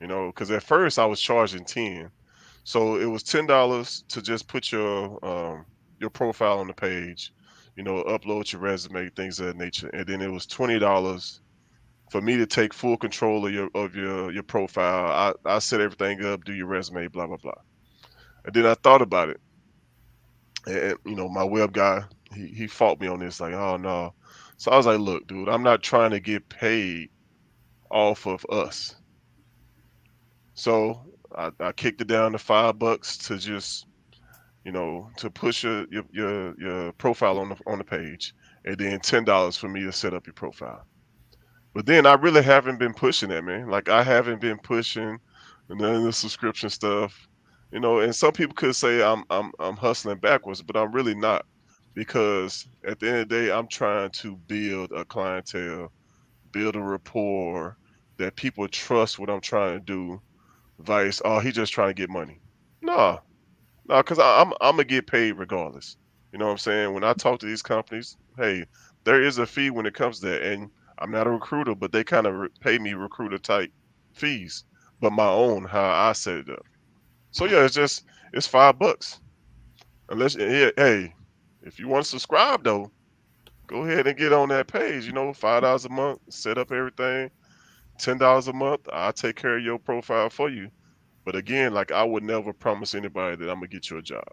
because at first I was charging 10. So it was $10 to just put your profile on the page, upload your resume, things of that nature, and then it was $20 for me to take full control of your profile. I set everything up, do your resume, blah blah blah. And then I thought about it, and my web guy, he fought me on this, like, oh no. So I was like, look, dude, I'm not trying to get paid off of us. So I kicked it down to $5 to just to push your profile on the page, and then $10 for me to set up your profile. But then I really haven't been pushing that, man. Like, I haven't been pushing none of the subscription stuff. And some people could say I'm hustling backwards, but I'm really not, because at the end of the day, I'm trying to build a clientele, build a rapport that people trust what I'm trying to do. Vice, oh, he just trying to get money. No, no, because I'm gonna get paid regardless. You know what I'm saying? When I talk to these companies, hey, there is a fee when it comes to that, and I'm not a recruiter, but they kind of pay me recruiter type fees, but my own, how I set it up. So yeah, it's $5. Unless, yeah, hey, if you want to subscribe though, go ahead and get on that page. $5 a month, set up everything. $10 a month, I'll take care of your profile for you. But again, like, I would never promise anybody that I'm gonna get you a job.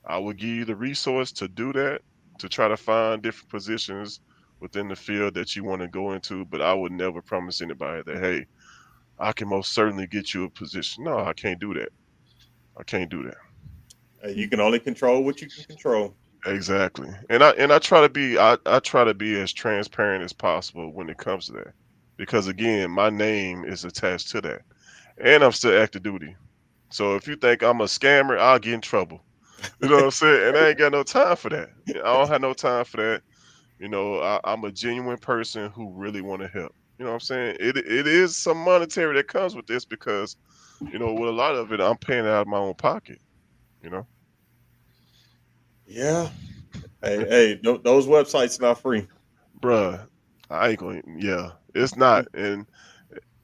I will give you the resource to do that, to try to find different positions within the field that you want to go into. But I would never promise anybody that, hey, I can most certainly get you a position. No, I can't do that. I can't do that. You can only control what you can control. Exactly. And I try to be as transparent as possible when it comes to that. Because again, my name is attached to that. And I'm still active duty. So if you think I'm a scammer, I'll get in trouble. You know what I'm saying? And I ain't got no time for that. I don't have no time for that. I'm a genuine person who really want to help. You know what I'm saying? It is some monetary that comes with this, because, with a lot of it, I'm paying out of my own pocket. You know, Yeah. Hey, those websites not free. bruh, I ain't going. Yeah, it's not, and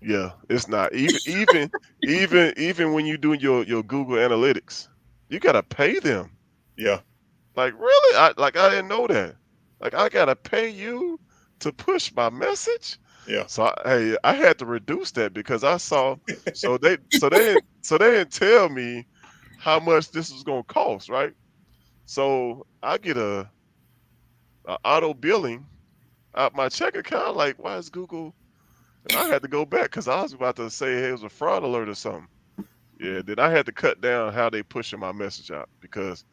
yeah, it's not. Even when you do your Google Analytics, you gotta pay them. Yeah. Like, really? I didn't know that. Like, I gotta pay you to push my message. Yeah. So hey, I had to reduce that because I saw. So they didn't tell me how much this was gonna cost, right? So I get a auto billing out my check account. Like, why is Google? And I had to go back because I was about to say, hey, it was a fraud alert or something. Yeah, then I had to cut down how they pushing my message out, because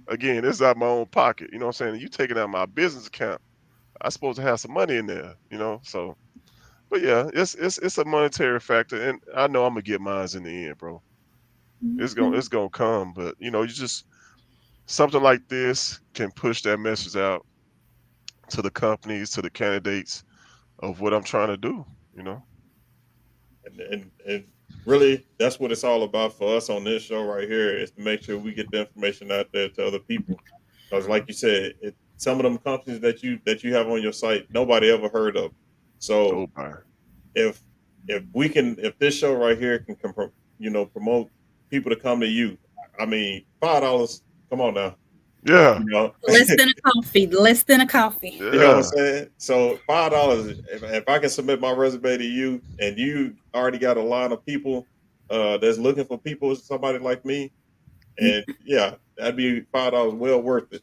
again, it's out my own pocket. You know what I'm saying? You taking out my business account. I supposed to have some money in there. So But yeah, it's a monetary factor, and I know I'm gonna get mines in the end, bro. Mhm. It's gonna come, but you just something like this can push that message out to the companies, to the candidates of what I'm trying to do. You know. And really, that's what it's all about for us on this show right here is to make sure we get the information out there to other people. Because, like you said, some of them companies that you have on your site, nobody ever heard of. So Oh, bye. if if this show right here can promote people to come to you, I mean, $5. Come on now, Yeah, you know. Less than a coffee. Less than a coffee. You know what I'm yeah, saying? So $5, if I can submit my resume to you, and you already got a line of people that's looking for people, somebody like me, and yeah, that'd be $5 well worth it.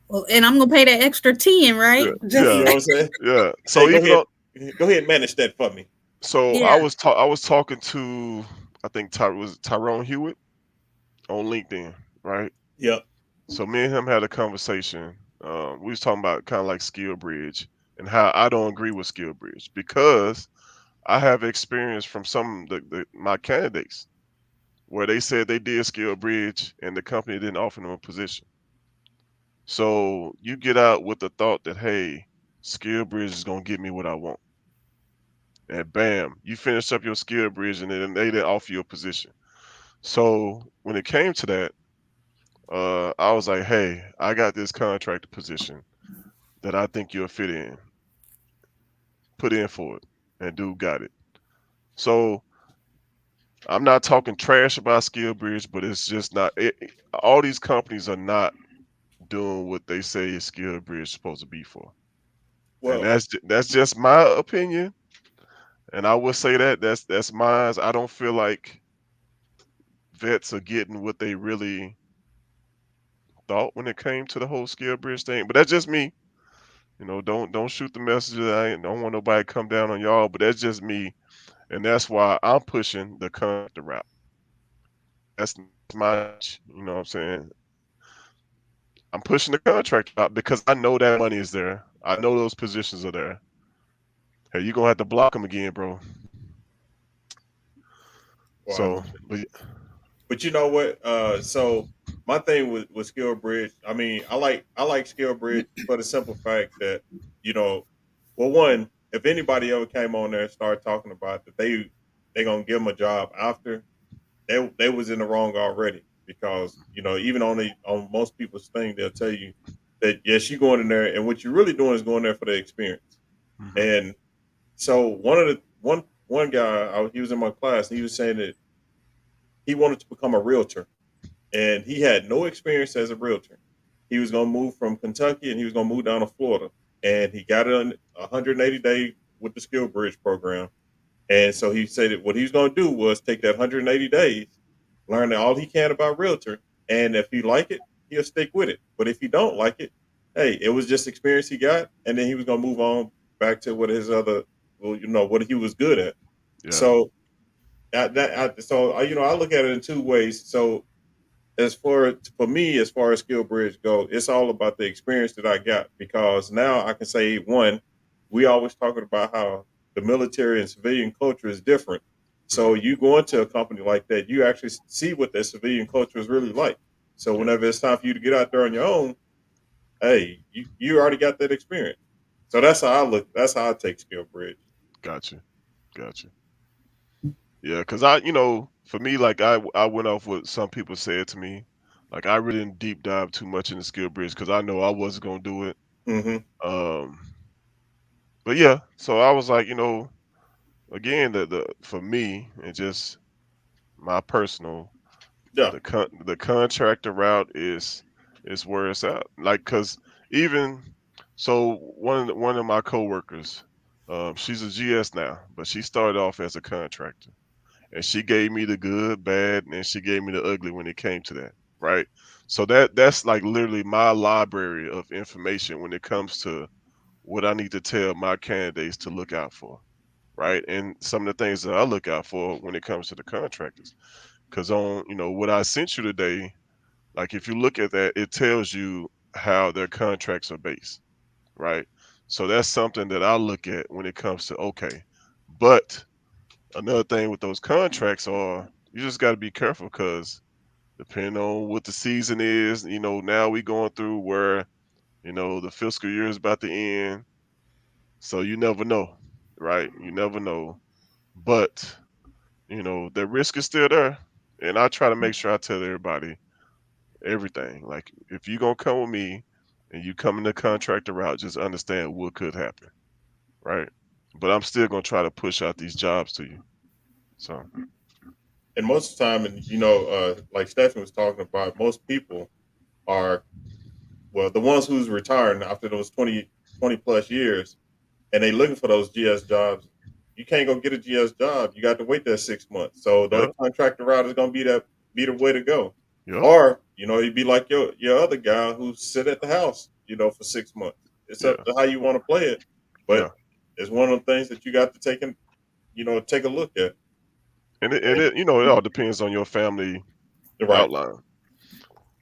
Well, and I'm gonna pay that extra 10, yeah, right? You Just know yeah, what I'm saying? yeah. Hey, So even on, go ahead and manage that for me. so yeah. I was talking to I think was Tyrone Hewitt on LinkedIn, right? Yep. So me and him had a conversation. We was talking about kind of like Skill Bridge and how I don't agree with Skill Bridge because I have experience from some of my candidates where they said they did Skill Bridge and the company didn't offer them a position. So you get out with the thought that hey, Skill Bridge is gonna give me what I want, and bam, you finish up your Skill Bridge and then they didn't offer you a position. So when it came to that, I was like, hey, I got this contractor position that I think you'll fit in. Put in for it, and dude got it. So I'm not talking trash about SkillBridge, but it's just not. All these companies are not doing what they say SkillBridge is supposed to be for, and Well, that's just my opinion. And I will say that that's mine. I don't feel like vets are getting what they really thought when it came to the whole SkillBridge thing. But that's just me. Don't shoot the messenger. Don't want nobody to come down on y'all. But that's just me, and that's why I'm pushing the contractor route. That's my, you know what I'm saying? I'm pushing the contract out because I know that money is there. I know those positions are there. Hey, you're gonna have to block them again, bro. well, So, but but you know what? So my thing with Skill Bridge, I mean, I like Skill Bridge for the simple fact that you know, well, one, if anybody ever came on there and started talking about that they gonna give them a job after, they was in the wrong already because even on most people's thing they'll tell you that yes you going in there and what you're really doing is going there for the experience. mhm, And so one guy he was in my class and he was saying that he wanted to become a realtor and he had no experience as a realtor. He was going to move from Kentucky and he was going to move down to Florida, and he got it on 180-day with the Skill Bridge program. And so he said that what he was going to do was take that 180 days, learn all he can about realtor, and if he like it, he'll stick with it. But if he don't like it, hey, it was just experience he got, and then he was going to move on back to what his other, well, what he was good at. yeah, So I look at it in two ways. So for me, as far as Skill Bridge go, it's all about the experience that I got because now I can say one, we always talking about how the military and civilian culture is different. So mhm, you go into a company like that, you actually see what their civilian culture is really like. So yeah, whenever it's time for you to get out there on your own, hey, you already got that experience. So that's how I look. That's how I take Skill Bridge. gotcha, gotcha. Yeah, because for me, like I went off what some people said to me. Like I really didn't deep dive too much into skill bridge because I know I wasn't gonna do it. Hmm. Um, but yeah, so I was like, again, the for me and just my personal Yeah. the contractor route is where it's at. Like, cause even so, one of my coworkers, she's a GS now, but she started off as a contractor, and she gave me the good, bad, and she gave me the ugly when it came to that. Right. So that's like literally my library of information when it comes to what I need to tell my candidates to look out for. Right. And some of the things that I look out for when it comes to the contractors. Because on what I sent you today, like if you look at that, it tells you how their contracts are based, right? So that's something that I look at when it comes to okay, But another thing with those contracts are you just got to be careful because depending on what the season is, now we going through where the fiscal year is about to end, so you never know, right? You never know, but the risk is still there, and I try to make sure I tell everybody everything. Like if you gonna come with me and you come in the contractor route, just understand what could happen, right? But I'm still gonna try to push out these jobs to you. So And most of the time, and like Stephanie was talking about, most people are, well, the ones who's retiring after those 20 plus years, and they looking for those GS jobs. You can't go get a GS job. You got to wait that 6 months. So the yep, contractor route is going to be the way to go. yep, Or you'd be like your other guy who sit at the house, for 6 months. It's up yeah, to how you want to play it, yeah. but it's one of the things that you got to take a look at. And It all depends on your family you're right. outline.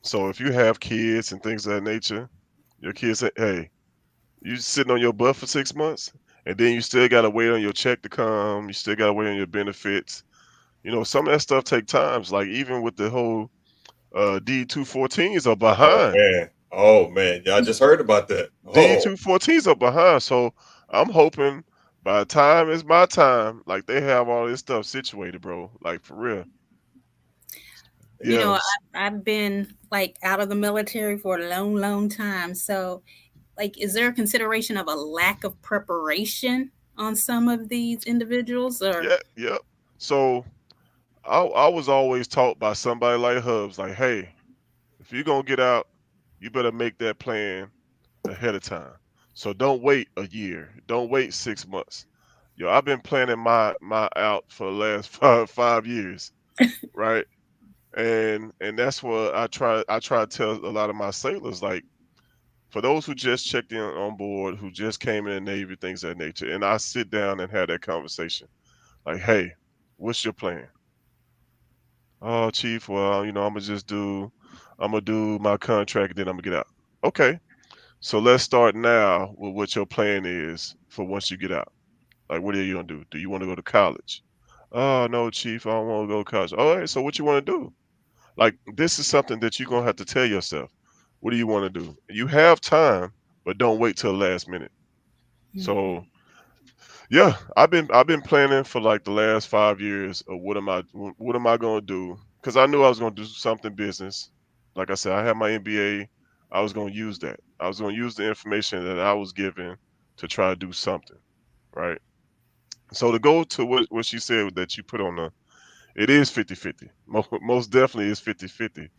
So if you have kids and things of that nature, your kids say, "Hey, you sitting on your butt for 6 months, and then you still gotta wait on your check to come. You still gotta wait on your benefits. Some of that stuff take times. Like even with the whole D214s are Oh behind. man. Oh man. Yeah, I just heard about that. Oh D214s are behind. So I'm hoping by the time it's my time, like they have all this stuff situated, bro. Like for real. You know, Yes. I've been like out of the military for a long, long time. So, like, is there a consideration of a lack of preparation on some of these individuals, or? Yeah. Yep. So I was always taught by somebody like Hubs, like, hey, if you're gonna get out, you better make that plan ahead of time. So don't wait a year. Don't wait 6 months. Yo, I've been planning my out for the last five years, right? And that's what I try to tell a lot of my sailors, like for those who just checked in on board, who just came in the Navy, things of that nature, and I sit down and have that conversation. Like, hey, what's your plan? Oh, Chief, well, I'm gonna do my contract, then I'm gonna get out. Okay. So let's start now with what your plan is for once you get out. Like, what are you gonna do? Do you want to go to college? Oh no, Chief, I don't want to go to college. All right, so what you want to do? Like, this is something that you're gonna have to tell yourself. What do you want to do? You have time, but don't wait till the last minute. So yeah, I've been planning for like the last 5 years of what am I gonna do? Because I knew I was gonna do something business. Like I said, I had my MBA. I was gonna use that. I was gonna use the information that I was given to try to do something, right? So to go to what she said that you put on it is 50-50. Most definitely is 50-50.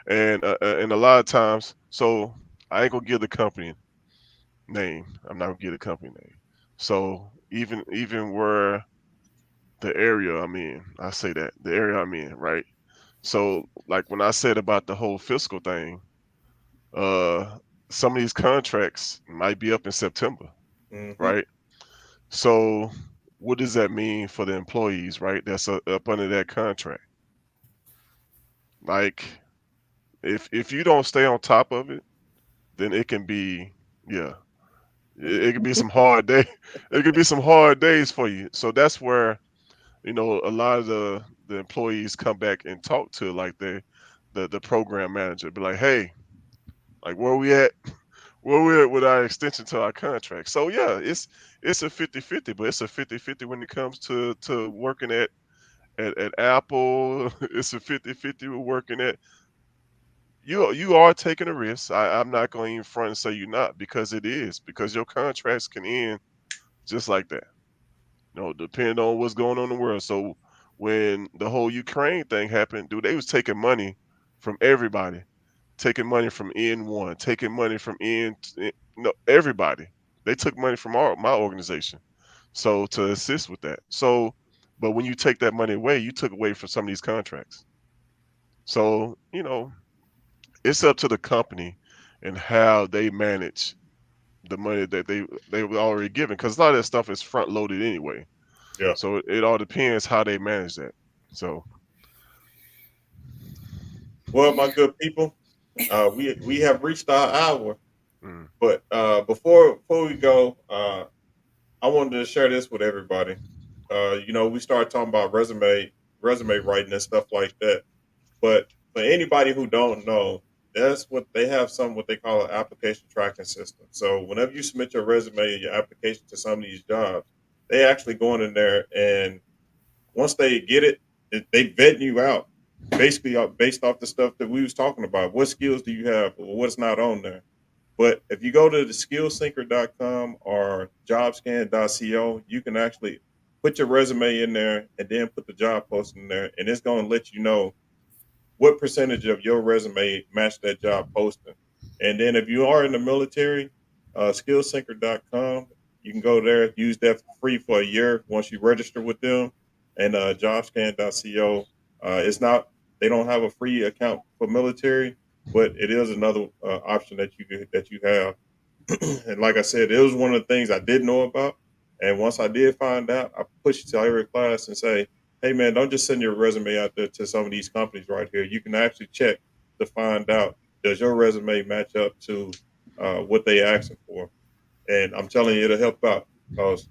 And a lot of times, so I ain't gonna give the company name. I'm not gonna give the company name. So even where the area I'm in, I say that the area I'm in, right? So like when I said about the whole fiscal thing, uh, some of these contracts might be up in September, hmm right? So what does that mean for the employees, right? That's up under that contract. Like if you don't stay on top of it, then it can be, yeah, it could be some hard day. It could be some hard days for you. So that's where a lot of the employees come back and talk to like the program manager, be like, hey, like where we at? Where we at with our extension to our contract? So yeah, it's a 50-50, but it's a 50-50 when it comes to working at Apple. It's a 50-50 with working at you are taking a risk. I'm not going to even front and say you're not, because it is, because your contracts can end just like that. Depending on what's going on in the world. So when the whole Ukraine thing happened, dude, they was taking money from everybody, taking money from N1, taking money from no, everybody. They took money from my organization, so to assist with that. So, but when you take that money away, you took away from some of these contracts. So it's up to the company and how they manage the money that they were already given, because a lot of that stuff is front loaded anyway. Yeah. So it all depends how they manage that. So Well, my good people, we have reached our hour. mm, But before we go, I wanted to share this with everybody. we started talking about resume writing and stuff like that. But for anybody who don't know, that's what they have, some what they call an application tracking system. So whenever you submit your resume and your application to some of these jobs, they actually going in there, and once they get it, they vetting you out basically based off the stuff that we was talking about. What skills do you have? What's not on there? But if you go to the skillsinker.com or jobscan.co, you can actually put your resume in there and then put the job posting in there, and it's going to let you know what percentage of your resume match that job posting. And then if you are in the military, skillsinker.com, you can go there, use that for free for a year once you register with them. And jobscan.co, it's not, they don't have a free account for military, but it is another option that you have. And like I said, it was one of the things I didn't know about. And once I did find out, I push it to every class and say, hey man, don't just send your resume out there to some of these companies right here. You can actually check to find out, does your resume match up to what they asking for? And I'm telling you, it'll help out, because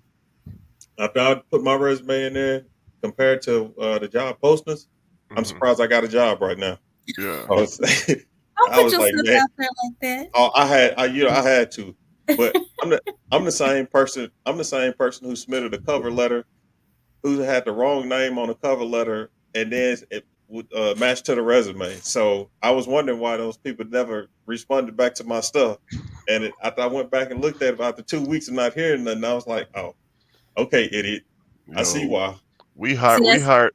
after I put my resume in there compared to the job postings, I'm surprised I got a job right now. Yeah. Don't I put was yourself like, man, out there like that. oh, I had to, but I'm the same person. I'm the same person who submitted a cover letter, who had the wrong name on the cover letter, and then it would match to the resume. So I was wondering why those people never responded back to my stuff. And after I went back and looked at it after 2 weeks of not hearing nothing, I was like, oh, okay, idiot. I see why. We See, that's hired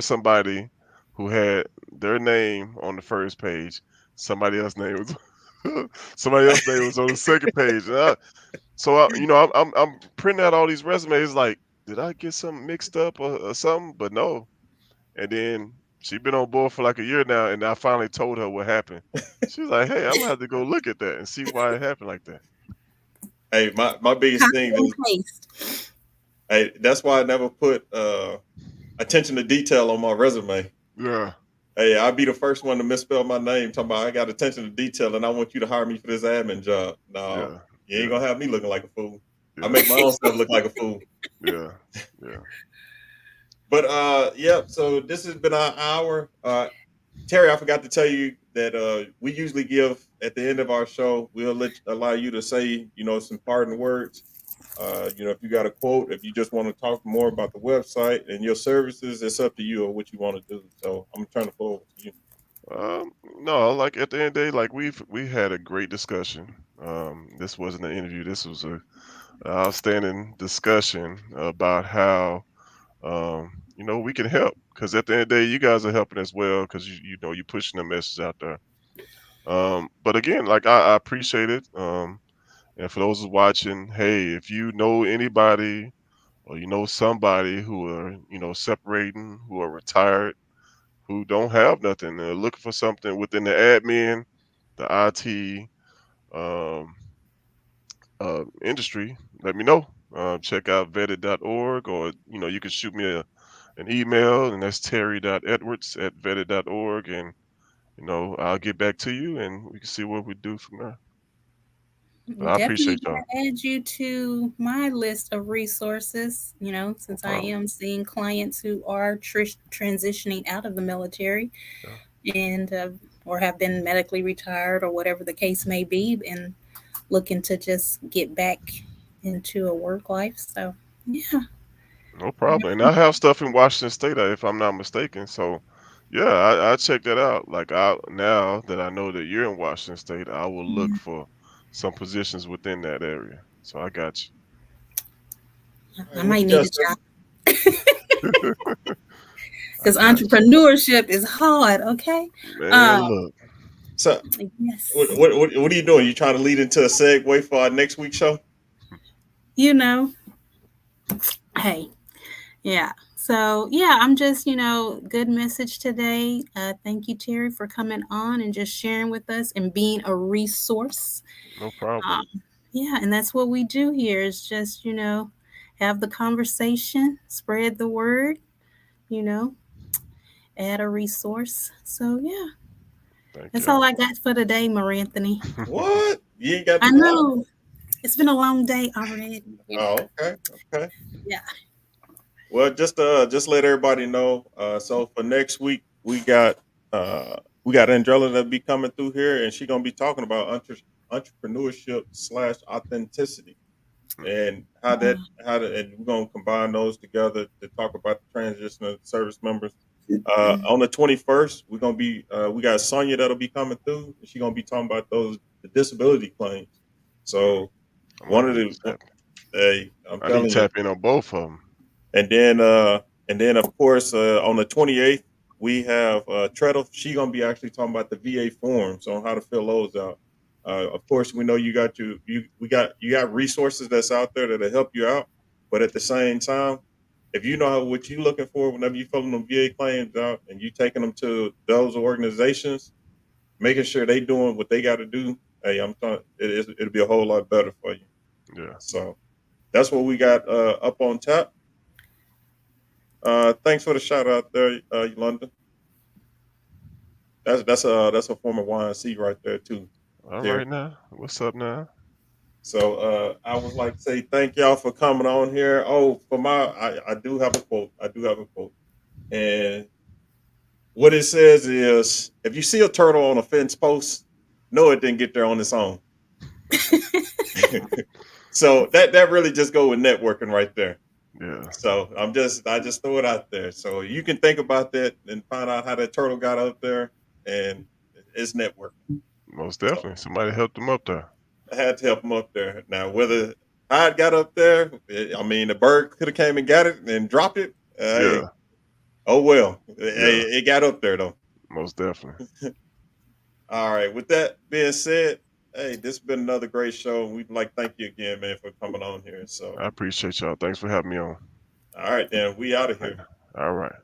somebody who had their name on the first page. Somebody else's name was on the second page. I'm printing out all these resumes. Like, did I get something mixed up or something? But no. And then she's been on board for like a year now, and I finally told her what happened. She's like, "Hey, I'm gonna have to go look at that and see why it happened like that." Hey, my biggest copy thing and is, paste. hey, that's why I never put attention to detail on my resume. Yeah. Hey, I'll be the first one to misspell my name, talking about I got attention to detail and I want you to hire me for this admin job. No, Yeah. you ain't gonna have me looking like a fool. Yeah. I make my own self look like a fool. Yeah. Yeah. But yeah, so this has been our hour. Terry, I forgot to tell you that we usually give at the end of our show, we'll allow you to say, some parting words. If you got a quote, if you just want to talk more about the website and your services, it's up to you or what you want to do. So I'm trying to forward to you. No, like at the end of the day, like we had a great discussion. This wasn't an interview. This was a outstanding discussion about how we can help. Because at the end of the day, you guys are helping as well. Because you're pushing the message out there. But again, like I appreciate it. And for those who's watching, hey, if you know anybody or you know somebody who are separating, who are retired, who don't have nothing, they're looking for something within the admin, the IT industry, let me know. Check out vetted.org, or you can shoot me an email, and that's terry.edwards@vetted.org, and I'll get back to you and we can see what we do from there. But I Definitely appreciate y'all. gonna add you to my list of resources, since I am seeing clients who are transitioning out of the military and or have been medically retired or whatever the case may be, and looking to just get back into a work life. So yeah. No problem. And I have stuff in Washington State, if I'm not mistaken. So yeah, I check that out. Like now that I know that you're in Washington State, I will look for some positions within that area. So I got you. I might need a job. Because entrepreneurship is hard, okay? Man, look. So, yes. What are you doing? You trying to lead into a segue for our next week's show? Hey, yeah. So, yeah, I'm just, good message today. Thank you, Terry, for coming on and just sharing with us and being a resource. No problem. Yeah, and that's what we do here is just, have the conversation, spread the word, add a resource. So, yeah. That's all I got for today, Maranthony. What? You ain't got I know. It's been a long day already. Oh, okay. Yeah. Well, just let everybody know. So for next week, we got Andrella that be coming through here, and she gonna be talking about entrepreneurship slash authenticity, and and we're gonna combine those together to talk about the transition of service members. On the 21st, we got Sonya that'll be coming through, and she gonna be talking about the disability claims. So I'm one gonna of need to the tap. hey, I'm I need telling to you. tap in on both of them. And then of course on the 28th we have Treadle. She gonna be actually talking about the VA forms on how to fill those out. Of course, we know you got resources that's out there that'll help you out, but at the same time, if you know what you're looking for whenever you filling them VA claims out and you taking them to those organizations, making sure they doing what they got to do. Hey, I'm telling it'll be a whole lot better for you. Yeah. So that's what we got up on top. Thanks for the shout out there, London. That's a form of YNC right there too, All Terry. right now. What's up now? So I would like to say thank y'all for coming on here. Oh, I do have a quote. I do have a quote, and what it says is, if you see a turtle on a fence post, know it didn't get there on its own. So that really just go with networking right there. Yeah. So I just throw it out there. So you can think about that and find out how that turtle got up there, and it's networking. Most So definitely. Somebody helped them up there. I had to help him up there. Now whether how it got up there, I mean the bird could have came and got it and dropped it. Hey, Yeah. oh well. Hey, Yeah. it got up there though. Most definitely. All right. With that being said, hey, this has been another great show. We'd like to thank you again, man, for coming on here. So I appreciate y'all. Thanks for having me on. all right, then we out of here. All right.